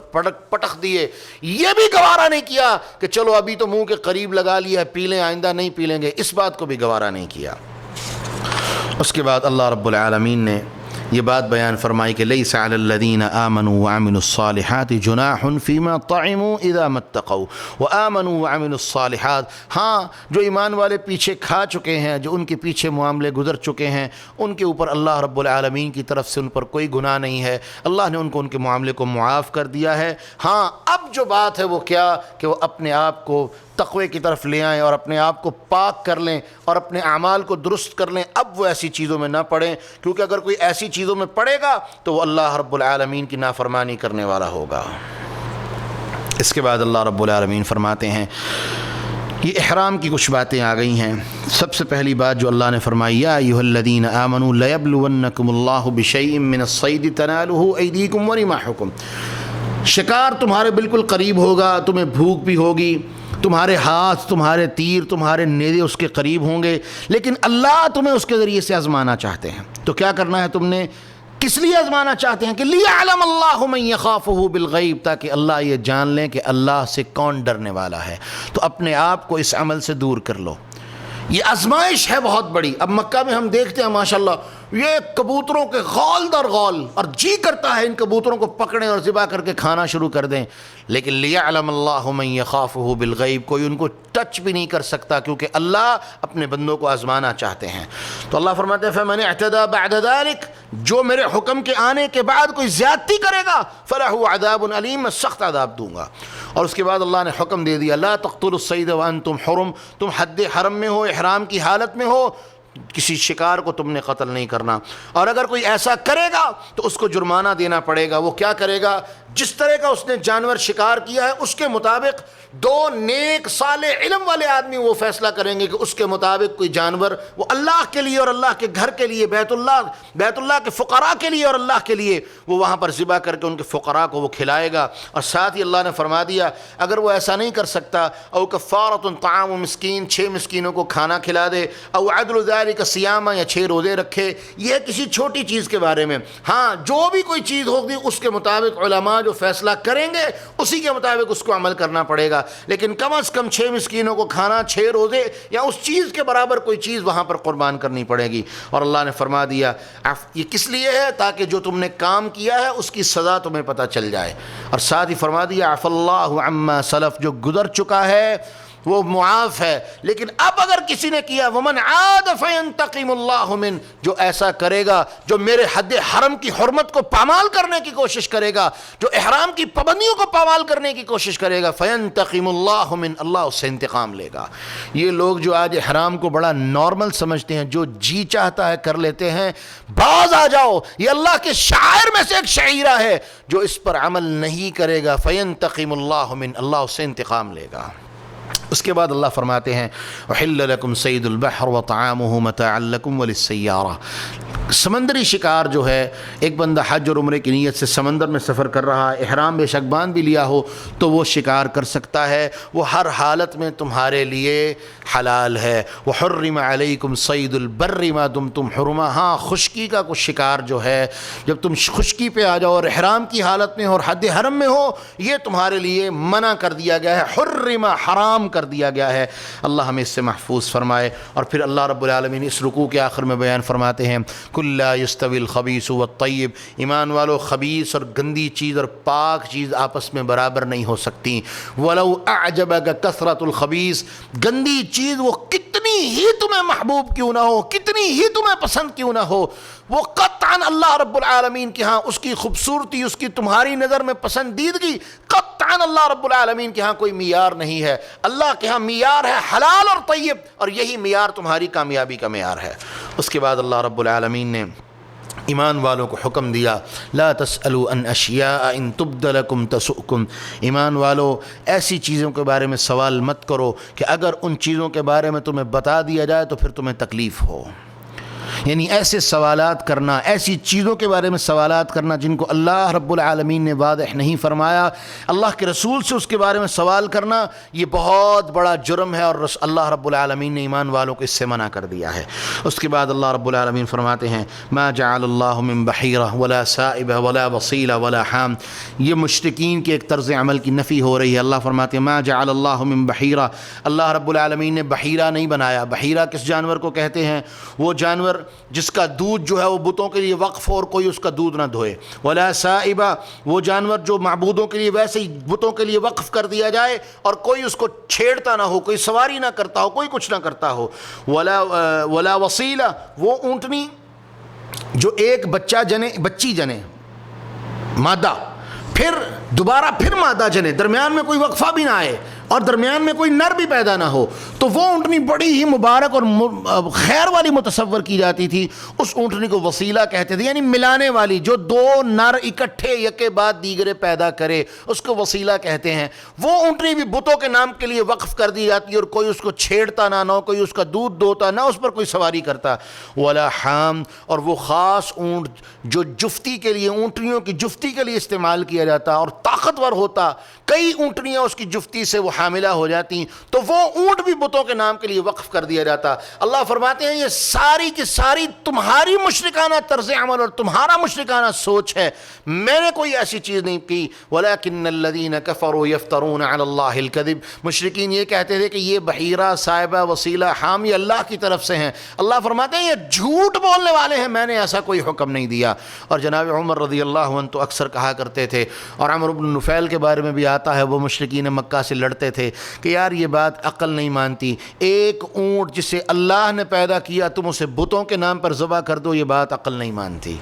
Speaker 2: پٹخ دیے، یہ بھی گوارا نہیں کیا کہ چلو ابھی تو منہ کے قریب لگا لیا ہے، پی لیں، آئندہ نہیں پی لیں گے، اس بات کو بھی گوارا نہیں کیا۔ اس کے بعد اللہ رب العالمین نے یہ بات بیان فرمائی کہ لیس علی الذین آمنوا وعملوا الصالحات جناح فیما طعموا اذا ما اتقوا وآمنوا وعملوا الصالحات، ہاں جو ایمان والے پیچھے کھا چکے ہیں، جو ان کے پیچھے معاملے گزر چکے ہیں، ان کے اوپر اللہ رب العالمین کی طرف سے ان پر کوئی گناہ نہیں ہے، اللہ نے ان کے معاملے کو معاف کر دیا ہے۔ ہاں اب جو بات ہے وہ کیا کہ وہ اپنے آپ کو تقوی کی طرف لے آئیں اور اپنے آپ کو پاک کر لیں اور اپنے اعمال کو درست کر لیں، اب وہ ایسی چیزوں میں نہ پڑیں، کیونکہ اگر کوئی ایسی چیزوں میں پڑے گا تو وہ اللہ رب العالمین کی نافرمانی کرنے والا ہوگا۔ اس کے بعد اللہ رب العالمین فرماتے ہیں، یہ احرام کی کچھ باتیں آ گئی ہیں۔ سب سے پہلی بات جو اللہ نے فرمائی، یا ایھا الذین آمنوا لیبلونکم اللہ بشیء من الصید تنالہ ایدیکم ورماحکم، شکار تمہارے بالکل قریب ہوگا، تمہیں بھوک بھی ہوگی، تمہارے ہاتھ، تمہارے تیر، تمہارے نیزے اس کے قریب ہوں گے، لیکن اللہ تمہیں اس کے ذریعے سے آزمانا چاہتے ہیں۔ تو کیا کرنا ہے تم نے؟ کس لیے آزمانا چاہتے ہیں؟ کہ لیعلم اللہ من یخافہ بالغیب، تاکہ اللہ یہ جان لیں کہ اللہ سے کون ڈرنے والا ہے۔ تو اپنے آپ کو اس عمل سے دور کر لو، یہ آزمائش ہے بہت بڑی۔ اب مکہ میں ہم دیکھتے ہیں ماشاءاللہ یہ کبوتروں کے غول در غول، اور جی کرتا ہے ان کبوتروں کو پکڑیں اور ذبح کر کے کھانا شروع کر دیں، لیکن لیعلم اللہ من یخافہ بالغیب، کوئی ان کو ٹچ بھی نہیں کر سکتا، کیونکہ اللہ اپنے بندوں کو آزمانا چاہتے ہیں۔ تو اللہ فرماتے ہیں فمن اعتدی بعد ذلک، جو میرے حکم کے آنے کے بعد کوئی زیادتی کرے گا فلہ عذاب علیم، میں سخت عذاب دوں گا۔ اور اس کے بعد اللہ نے حکم دے دیا، لا تقتلوا الصید وانتم حرم، تم حد حرم میں ہو، احرام کی حالت میں ہو، کسی شکار کو تم نے قتل نہیں کرنا، اور اگر کوئی ایسا کرے گا تو اس کو جرمانہ دینا پڑے گا۔ وہ کیا کرے گا؟ جس طرح کا اس نے جانور شکار کیا ہے اس کے مطابق دو نیک صالح علم والے آدمی وہ فیصلہ کریں گے کہ اس کے مطابق کوئی جانور وہ اللہ کے لیے اور اللہ کے گھر کے لیے، بیت اللہ کے فقراء کے لیے اور اللہ کے لیے وہ وہاں پر ذبح کر کے ان کے فقراء کو وہ کھلائے گا۔ اور ساتھ ہی اللہ نے فرما دیا اگر وہ ایسا نہیں کر سکتا، او کفارۃ طعام مسکین، 6 مسکینوں کو کھانا کھلا دے، او عدل ذالک صیامہ، یا 6 روزے رکھے، یہ کسی چھوٹی چیز کے بارے میں۔ ہاں جو بھی کوئی چیز ہوگی اس کے مطابق علماء جو فیصلہ کریں گے اسی کے مطابق اس کو عمل کرنا پڑے گا، لیکن کم از کم 6 مسکینوں کو کھانا، 6 روزے یا اس چیز کے برابر کوئی چیز وہاں پر قربان کرنی پڑے گی۔ اور اللہ نے فرما دیا یہ کس لیے ہے؟ تاکہ جو تم نے کام کیا ہے اس کی سزا تمہیں پتہ چل جائے۔ اور ساتھ ہی فرما دیا عفا اللہ عما سلف، جو گزر چکا ہے وہ معاف ہے، لیکن اب اگر کسی نے کیا ومن عاد فینتقم اللہ من، جو ایسا کرے گا، جو میرے حد حرم کی حرمت کو پامال کرنے کی کوشش کرے گا، جو احرام کی پابندیوں کو پامال کرنے کی کوشش کرے گا، فینتقم اللہ من، اللہ اس سے انتقام لے گا۔ یہ لوگ جو آج احرام کو بڑا نارمل سمجھتے ہیں، جو جی چاہتا ہے کر لیتے ہیں، باز آ جاؤ، یہ اللہ کے شعائر میں سے ایک شعیرہ ہے، جو اس پر عمل نہیں کرے گا فینتقم اللہ من، اللہ اس سے انتقام لے گا۔ اس کے بعد اللہ فرماتے ہیں احل لکم صید البحر وطعامہ متاعا لکم وللسیارہ، سمندری شکار جو ہے، ایک بندہ حج اور عمرے کی نیت سے سمندر میں سفر کر رہا ہے، احرام بے شک باندھ بھی لیا ہو تو وہ شکار کر سکتا ہے، وہ ہر حالت میں تمہارے لیے حلال ہے۔ وحرم علیکم صید البر ما دمتم حرما، ہاں خشکی کا کچھ شکار جو ہے، جب تم خشکی پہ آ جاؤ اور احرام کی حالت میں ہو اور حد حرم میں ہو، یہ تمہارے لیے منع کر دیا گیا ہے، حرم حرام کر دیا گیا ہے۔ اللہ ہمیں اس سے محفوظ فرمائے۔ اور پھر اللہ رب العالمین اس رکوع کے آخر میں بیان فرماتے ہیں کل لا یستوی الخبیث والطیب، ایمان والو خبیث اور گندی چیز اور پاک چیز آپس میں برابر نہیں ہو سکتی۔ ولو اعجبک کثرت الخبیث، گندی چیز وہ کتنی ہی تمہیں محبوب کیوں نہ ہو، کتنی ہی تمہیں پسند کیوں نہ ہو، وہ قطعاً اللہ رب العالمین کے ہاں اس کی خوبصورتی، اس کی تمہاری نظر میں پسندیدگی قطعاً اللہ رب العالمین کے ہاں کوئی معیار نہیں ہے۔ اللہ کے ہاں معیار ہے حلال اور طیب، اور یہی معیار تمہاری کامیابی کا معیار ہے۔ اس کے بعد اللہ رب العالمین نے ایمان والوں کو حکم دیا، لا تسألوا عن اشیاء ان تبد لکم تسؤکم، ایمان والو ایسی چیزوں کے بارے میں سوال مت کرو کہ اگر ان چیزوں کے بارے میں تمہیں بتا دیا جائے تو پھر تمہیں تکلیف ہو۔ یعنی ایسے سوالات کرنا، ایسی چیزوں کے بارے میں سوالات کرنا جن کو اللہ رب العالمین نے واضح نہیں فرمایا، اللہ کے رسول سے اس کے بارے میں سوال کرنا، یہ بہت بڑا جرم ہے، اور اللہ رب العالمین نے ایمان والوں کو اس سے منع کر دیا ہے۔ اس کے بعد اللہ رب العالمین فرماتے ہیں ما جعل اللہ من بحیرہ ولا سائبہ ولا وصیلہ ولا حام، یہ مشرکین کے ایک طرز عمل کی نفی ہو رہی ہے۔ اللہ فرماتے ہیں ما جعل اللہ من بحیرہ، اللہ رب العالمین نے بحیرہ نہیں بنایا۔ بحیرہ کس جانور کو کہتے ہیں؟ وہ جانور جس کا دودھ جو ہے وہ بتوں کے لیے وقف ہو اور کوئی اس کا دودھ نہ دھوئے۔ ولا سائبہ، وہ جانور جو معبودوں کے لیے ویسے ہی بتوں کے لیے وقف کر دیا جائے اور کوئی اس کو چھیڑتا نہ ہو، کوئی سواری نہ کرتا ہو، کوئی کچھ نہ کرتا ہو۔ ولا وصیلہ، وہ اونٹنی جو ایک بچی جنے مادہ، پھر دوبارہ پھر مادہ جنے، درمیان میں کوئی وقفہ بھی نہ آئے اور درمیان میں کوئی نر بھی پیدا نہ ہو، تو وہ اونٹنی بڑی ہی مبارک اور خیر والی متصور کی جاتی تھی۔ اس اونٹنی کو وسیلہ کہتے تھے، یعنی ملانے والی، جو دو نر اکٹھے یکے بعد دیگرے پیدا کرے، اس کو وسیلہ کہتے ہیں۔ وہ اونٹنی بھی بتوں کے نام کے لیے وقف کر دی جاتی ہے، اور کوئی اس کو چھیڑتا نہ کوئی اس کا دودھ دوتا نہ اس پر کوئی سواری کرتا۔ ولا حام، اور وہ خاص اونٹ جو جفتی کے لیے، اونٹنیوں کی جفتی کے لیے استعمال کیا جاتا اور طاقتور ہوتا، کئی اونٹنیاں اس کی جفتی سے وہ حاملہ ہو جاتی، تو وہ اونٹ بھی بتوں کے نام کے لیے وقف کر دیا جاتا۔ اللہ فرماتے ہیں یہ ساری کی ساری تمہاری مشرکانہ طرز عمل اور تمہارا مشرکانہ سوچ ہے، میں نے کوئی ایسی چیز نہیں کی۔ وَلَكِنَّ الَّذِينَ كَفَرُوا يَفْتَرُونَ عَلَى اللَّهِ الْكَذِبَ، مشرکین یہ کہتے تھے کہ یہ بحیرہ، سائبہ، وسیلہ، حام یہ اللہ کی طرف سے ہیں۔ اللہ فرماتے ہیں یہ جھوٹ بولنے والے ہیں، میں نے ایسا کوئی حکم نہیں دیا۔ اور جناب عمر رضی اللہ عنہ تو اکثر کہا کرتے تھے، اور عمرو بن نفیل کے بارے میں بھی آتا ہے، وہ مشرکین مکہ سے لڑتے تھے کہ یار یہ بات عقل نہیں مانتی، ایک اونٹ جسے اللہ نے پیدا کیا تم اسے بتوں کے نام پر ذبح کر دو، یہ بات عقل نہیں مانتی۔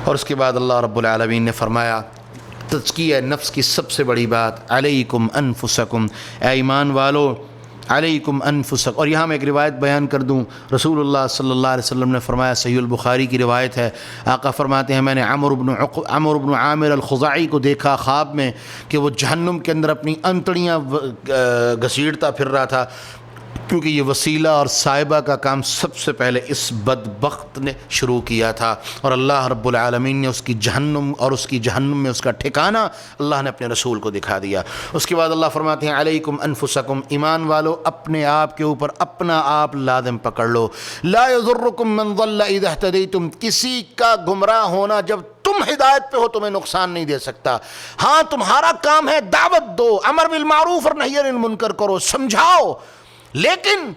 Speaker 2: اور اس کے بعد اللہ رب العالمین نے فرمایا تزکیہ نفس کی سب سے بڑی بات، علیکم انفسکم، اے ایمان والو علیکم انفسکم۔ اور یہاں میں ایک روایت بیان کر دوں، رسول اللہ صلی اللہ علیہ وسلم نے فرمایا، صحیح البخاری کی روایت ہے، آقا فرماتے ہیں میں نے عمرو بن عامر الخزاعی کو دیکھا خواب میں کہ وہ جہنم کے اندر اپنی انتڑیاں گھسیٹتا پھر رہا تھا، کیونکہ یہ وسیلہ اور صاحبہ کا کام سب سے پہلے اس بدبخت نے شروع کیا تھا، اور اللہ رب العالمین نے اس کی جہنم اور اس کی جہنم میں اس کا ٹھکانہ اللہ نے اپنے رسول کو دکھا دیا۔ اس کے بعد اللہ فرماتے ہیں علیکم انفسکم، ایمان والو اپنے آپ کے اوپر اپنا آپ لازم پکڑ لو، لا یضرکم من ضل اذا اہتدیتم، کسی کا گمراہ ہونا جب تم ہدایت پہ ہو تمہیں نقصان نہیں دے سکتا۔ ہاں تمہارا کام ہے دعوت دو، امر بالمعروف اور نہی عن المنکر کرو، سمجھاؤ، لیکن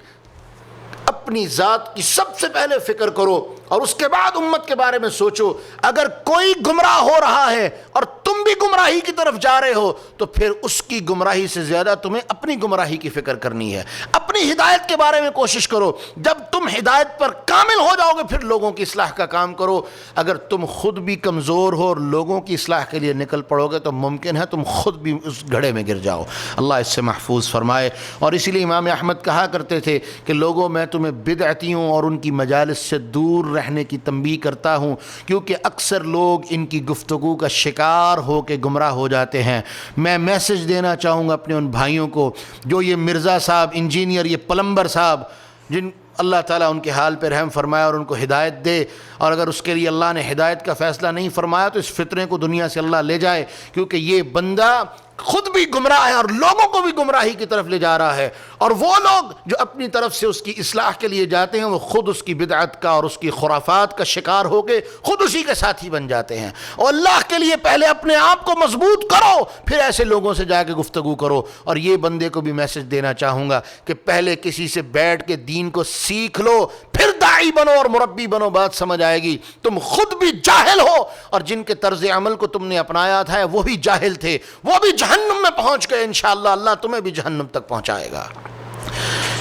Speaker 2: اپنی ذات کی سب سے پہلے فکر کرو اور اس کے بعد امت کے بارے میں سوچو۔ اگر کوئی گمراہ ہو رہا ہے اور تم بھی گمراہی کی طرف جا رہے ہو تو پھر اس کی گمراہی سے زیادہ تمہیں اپنی گمراہی کی فکر کرنی ہے، اپنی ہدایت کے بارے میں کوشش کرو۔ جب تم ہدایت پر کامل ہو جاؤ گے پھر لوگوں کی اصلاح کا کام کرو۔ اگر تم خود بھی کمزور ہو اور لوگوں کی اصلاح کے لیے نکل پڑو گے تو ممکن ہے تم خود بھی اس گڑھے میں گر جاؤ، اللہ اس سے محفوظ فرمائے۔ اور اسی لیے امام احمد کہا کرتے تھے کہ لوگوں میں تمہیں بدعتیوں اور ان کی مجالس سے دور رہنے کی تنبیہ کرتا ہوں، کیونکہ اکثر لوگ ان کی گفتگو کا شکار ہو کے گمراہ ہو جاتے ہیں۔ میں میسج دینا چاہوں گا اپنے ان بھائیوں کو جو یہ مرزا صاحب، انجینئر، یہ پلمبر صاحب، جن اللہ تعالیٰ ان کے حال پہ رحم فرمائے اور ان کو ہدایت دے، اور اگر اس کے لیے اللہ نے ہدایت کا فیصلہ نہیں فرمایا تو اس فطرے کو دنیا سے اللہ لے جائے، کیونکہ یہ بندہ خود بھی گمراہ ہے اور لوگوں کو بھی گمراہی کی طرف لے جا رہا ہے، اور وہ لوگ جو اپنی طرف سے اس کی اصلاح کے لیے جاتے ہیں وہ خود اس کی بدعت کا اور اس کی خرافات کا شکار ہو کے خود اسی کے ساتھی بن جاتے ہیں۔ اور اللہ کے لیے پہلے اپنے آپ کو مضبوط کرو، پھر ایسے لوگوں سے جا کے گفتگو کرو۔ اور یہ بندے کو بھی میسج دینا چاہوں گا کہ پہلے کسی سے بیٹھ کے دین کو سیکھ لو، پھر داعی بنو اور مربی بنو، بات سمجھ آئے گی۔ تم خود بھی جاہل ہو اور جن کے طرز عمل کو تم نے اپنایا تھا وہ بھی جاہل تھے، وہ بھی جہنم میں پہنچ گئے، انشاءاللہ اللہ تمہیں بھی جہنم تک پہنچائے گا۔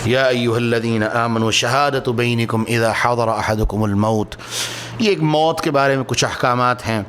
Speaker 2: یا ایھا الذین آمنوا شہادۃ بینکم اذا حضر احدکم الموت۔ یہ ایک موت کے بارے میں کچھ احکامات ہیں۔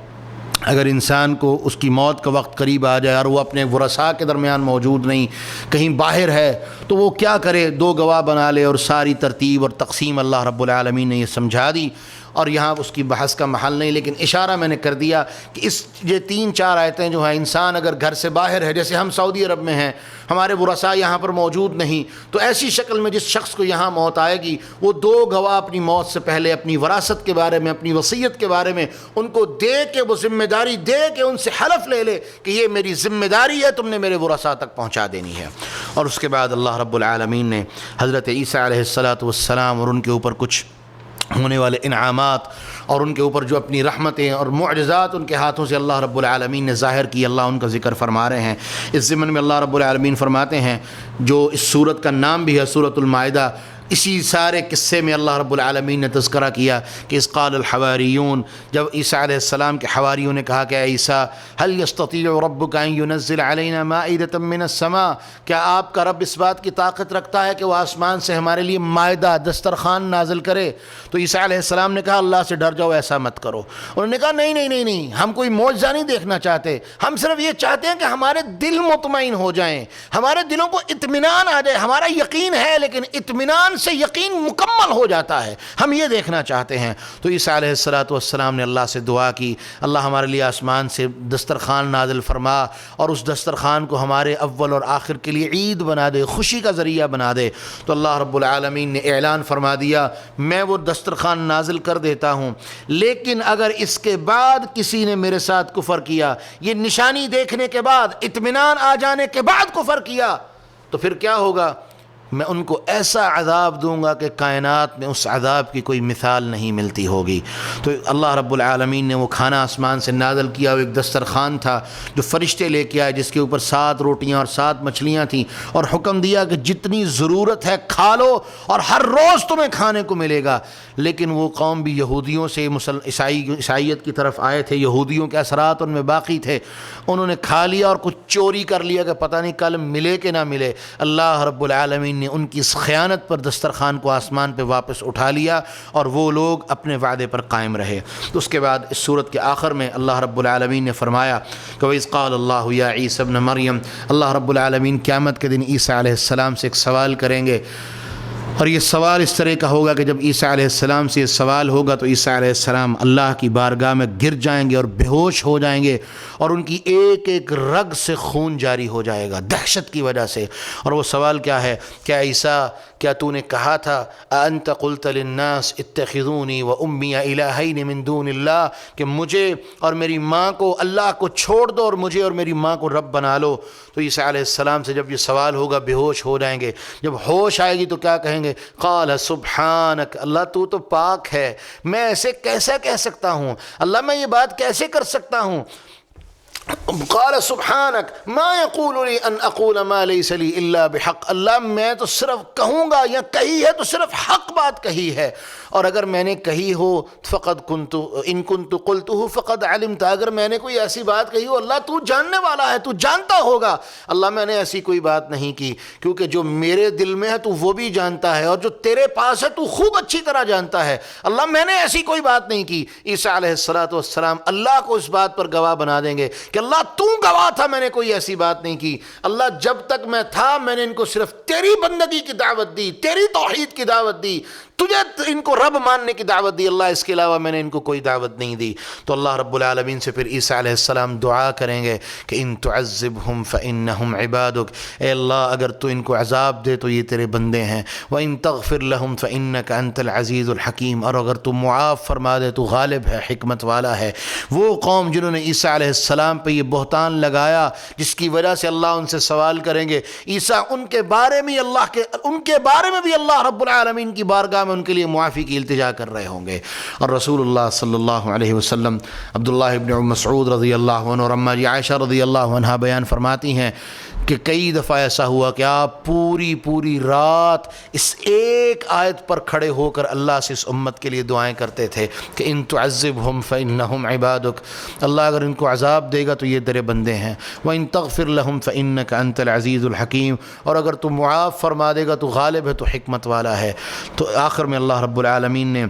Speaker 2: اگر انسان کو اس کی موت کا وقت قریب آ جائے اور وہ اپنے ورثاء کے درمیان موجود نہیں، کہیں باہر ہے، تو وہ کیا کرے؟ 2 گواہ بنا لے، اور ساری ترتیب اور تقسیم اللہ رب العالمین نے یہ سمجھا دی، اور یہاں اس کی بحث کا محل نہیں، لیکن اشارہ میں نے کر دیا کہ یہ 3-4 آیتیں جو ہیں، انسان اگر گھر سے باہر ہے، جیسے ہم سعودی عرب میں ہیں، ہمارے ورثاء یہاں پر موجود نہیں، تو ایسی شکل میں جس شخص کو یہاں موت آئے گی، وہ 2 گواہ اپنی موت سے پہلے اپنی وراثت کے بارے میں، اپنی وصیت کے بارے میں ان کو دے کے، وہ ذمہ داری دے کے ان سے حلف لے لے کہ یہ میری ذمہ داری ہے، تم نے میرے ورثاء تک پہنچا دینی ہے۔ اور اس کے بعد اللہ رب العالمین نے حضرت عیسیٰ علیہ السلام اور ان کے اوپر کچھ ہونے والے انعامات اور ان کے اوپر جو اپنی رحمتیں اور معجزات ان کے ہاتھوں سے اللہ رب العالمین نے ظاہر کی، اللہ ان کا ذکر فرما رہے ہیں۔ اس ضمن میں اللہ رب العالمین فرماتے ہیں، جو اس سورت کا نام بھی ہے سورۃ المائدہ، اسی سارے قصے میں اللہ رب العالمین نے تذکرہ کیا کہ اذ قال الحواریون، جب عیسیٰ علیہ السلام کے حواریوں نے کہا کہ اے عیسیٰ هل يستطيع ربك ان ينزل علينا مائدة من السماء، کیا آپ کا رب اس بات کی طاقت رکھتا ہے کہ وہ آسمان سے ہمارے لیے مائدہ، دسترخوان نازل کرے؟ تو عیسیٰ علیہ السلام نے کہا اللہ سے ڈر جاؤ، ایسا مت کرو۔ انہوں نے کہا نہیں، ہم کوئی معجزہ نہیں دیکھنا چاہتے، ہم صرف یہ چاہتے ہیں کہ ہمارے دل مطمئن ہو جائیں، ہمارے دلوں کو اطمینان آ جائے، ہمارا یقین ہے لیکن اطمینان سے یقین مکمل ہو جاتا ہے، ہم یہ دیکھنا چاہتے ہیں۔ تو عیسیٰ علیہ السلام نے اللہ سے دعا کی، اللہ ہمارے لیے آسمان سے دسترخوان نازل فرما، اور اس دسترخوان کو ہمارے اول اور آخر کے لیے عید بنا دے، خوشی کا ذریعہ بنا دے۔ تو اللہ رب العالمین نے اعلان فرما دیا، میں وہ دسترخوان نازل کر دیتا ہوں، لیکن اگر اس کے بعد کسی نے میرے ساتھ کفر کیا، یہ نشانی دیکھنے کے بعد، اطمینان آ جانے کے بعد کفر کیا، تو پھر کیا ہوگا؟ میں ان کو ایسا عذاب دوں گا کہ کائنات میں اس عذاب کی کوئی مثال نہیں ملتی ہوگی۔ تو اللہ رب العالمین نے وہ کھانا آسمان سے نازل کیا، وہ ایک دسترخوان تھا جو فرشتے لے کے آئے، جس کے اوپر 7 روٹیاں اور 7 مچھلیاں تھیں، اور حکم دیا کہ جتنی ضرورت ہے کھا لو، اور ہر روز تمہیں کھانے کو ملے گا۔ لیکن وہ قوم بھی یہودیوں سے عیسائیت کی طرف آئے تھے، یہودیوں کے اثرات ان میں باقی تھے، انہوں نے کھا لیا اور کچھ چوری کر لیا کہ پتہ نہیں کل ملے کہ نہ ملے۔ اللہ رب العالمین نے ان کی اس خیانت پر دسترخوان کو آسمان پہ واپس اٹھا لیا، اور وہ لوگ اپنے وعدے پر قائم رہے۔ تو اس کے بعد اس سورت کے آخر میں اللہ رب العالمین نے فرمایا کہ وَإِذْ قَالَ اللَّهُ يَا عِيسَى ابْنَ مَرْيَمَ، اللہ رب العالمین قیامت کے دن عیسیٰ علیہ السلام سے ایک سوال کریں گے، اور یہ سوال اس طرح کا ہوگا کہ جب عیسیٰ علیہ السلام سے یہ سوال ہوگا تو عیسیٰ علیہ السلام اللہ کی بارگاہ میں گر جائیں گے اور بے ہوش ہو جائیں گے، اور ان کی ایک ایک رگ سے خون جاری ہو جائے گا دہشت کی وجہ سے۔ اور وہ سوال کیا ہے؟ کیا عیسیٰ، کیا تو نے کہا تھا اَأَنْتَ قُلْتَ لِلنَّاسِ اتَّخِذُونِي وَأُمِّيَ إِلَٰهَيْنِ مِن دُونِ اللَّهِ، کہ مجھے اور میری ماں کو، اللہ کو چھوڑ دو اور مجھے اور میری ماں کو رب بنا لو۔ تو عیسیٰ علیہ السلام سے جب یہ سوال ہوگا بے ہوش ہو جائیں گے، جب ہوش آئے گی تو کیا کہیں گے؟ قال سبحانک، اللہ تو پاک ہے، میں ایسے کیسے کہہ سکتا ہوں، اللہ میں یہ بات کیسے کر سکتا ہوں؟ قال سبحانک ما یقول لی ان اقول ما لیس لی الا بحق، اللہ میں تو صرف کہوں گا، یا کہی ہے تو صرف حق بات کہی ہے، اور اگر میں نے کہی ہو فقد کنت ان کنت قلتہ فقد علمت، اگر میں نے کوئی ایسی بات کہی ہو اللہ تو جاننے والا ہے، تو جانتا ہوگا۔ اللہ میں نے ایسی کوئی بات نہیں کی، کیونکہ جو میرے دل میں ہے تو وہ بھی جانتا ہے، اور جو تیرے پاس ہے تو خوب اچھی طرح جانتا ہے، اللہ میں نے ایسی کوئی بات نہیں کی۔ عیسیٰ علیہ السلام اللہ کو اس بات پر گواہ بنا دیں گے کہ اللہ تو گواہ تھا، میں نے کوئی ایسی بات نہیں کی، اللہ جب تک میں تھا میں نے ان کو صرف تیری بندگی کی دعوت دی، تیری توحید کی دعوت دی، تجھے ان کو رب ماننے کی دعوت دی، اللہ اس کے علاوہ میں نے ان کو کوئی دعوت نہیں دی۔ تو اللہ رب العالمین سے پھر عیسیٰ علیہ السلام دعا کریں گے کہ ان تعذبہم فإنہم عبادک، اے اللہ اگر تو ان کو عذاب دے تو یہ تیرے بندے ہیں، وإن تغفر لہم فإنک انت العزیز الحکیم، اور اگر تو معاف فرما دے تو غالب ہے، حکمت والا ہے۔ وہ قوم جنہوں نے عیسیٰ علیہ السلام پہ یہ بہتان لگایا جس کی وجہ سے اللہ ان سے سوال کریں گے، عیسیٰ ان کے بارے میں بھی اللہ رب العالمین کی بارگاہ میں ان کے لیے معافی کی التجا کر رہے ہوں گے۔ اور رسول اللہ صلی اللہ علیہ وسلم، عبداللہ ابن مسعود رضی اللہ عنہ اور اماں عائشہ رضی اللہ عنہ بیان فرماتی ہیں کہ کئی دفعہ ایسا ہوا کہ آپ پوری رات اس ایک آیت پر کھڑے ہو کر اللہ سے اس امت کے لیے دعائیں کرتے تھے کہ ان تعذبہم فإنہم عبادک، اللہ اگر ان کو عذاب دے گا تو یہ تیرے بندے ہیں، وَإِن تغفر لہم فإنک انت العزیز الحکیم، اور اگر تو معاف فرما دے گا تو غالب ہے، تو حکمت والا ہے۔ تو آخر میں اللہ رب العالمین نے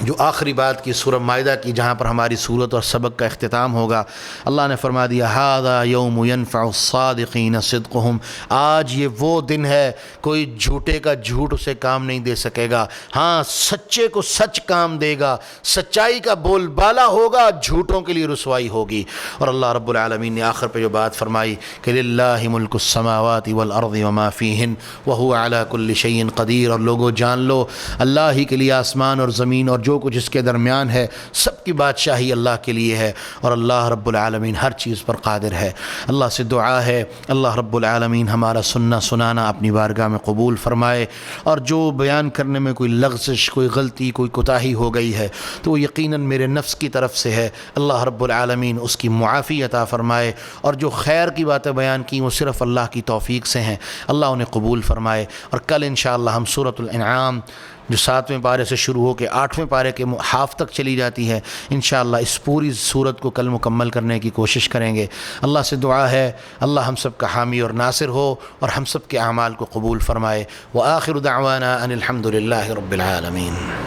Speaker 2: جو آخری بات کی سورہ مائدہ کی، جہاں پر ہماری سورت اور سبق کا اختتام ہوگا، اللہ نے فرما دیا ھذا یوم ینفع الصادقین صدقہم، آج یہ وہ دن ہے کوئی جھوٹے کا جھوٹ اسے کام نہیں دے سکے گا، ہاں سچے کو سچ کام دے گا، سچائی کا بول بالا ہوگا، جھوٹوں کے لیے رسوائی ہوگی۔ اور اللہ رب العالمین نے آخر پہ جو بات فرمائی کہ للہ ملک السماوات والارض وما فیہن وہو علی کل شیء قدیر، اور لوگوں جان لو اللہ ہی کے لیے آسمان اور زمین اور جو کچھ اس کے درمیان ہے سب کی بادشاہی اللہ کے لیے ہے، اور اللہ رب العالمین ہر چیز پر قادر ہے۔ اللہ سے دعا ہے اللہ رب العالمین ہمارا سننا سنانا اپنی بارگاہ میں قبول فرمائے، اور جو بیان کرنے میں کوئی لغزش، کوئی غلطی، کوئی کوتاہی ہو گئی ہے تو وہ یقیناً میرے نفس کی طرف سے ہے، اللہ رب العالمین اس کی معافی عطا فرمائے، اور جو خیر کی باتیں بیان کی وہ صرف اللہ کی توفیق سے ہیں، اللہ انہیں قبول فرمائے۔ اور کل انشاءاللہ ہم سورۃ الانعام جو 7ویں پارے سے شروع ہو کے 8ویں پارے کے ہاف تک چلی جاتی ہے، انشاءاللہ اس پوری صورت کو کل مکمل کرنے کی کوشش کریں گے۔ اللہ سے دعا ہے اللہ ہم سب کا حامی اور ناصر ہو، اور ہم سب کے اعمال کو قبول فرمائے۔ وآخر دعوانا ان الحمد للہ رب العالمین۔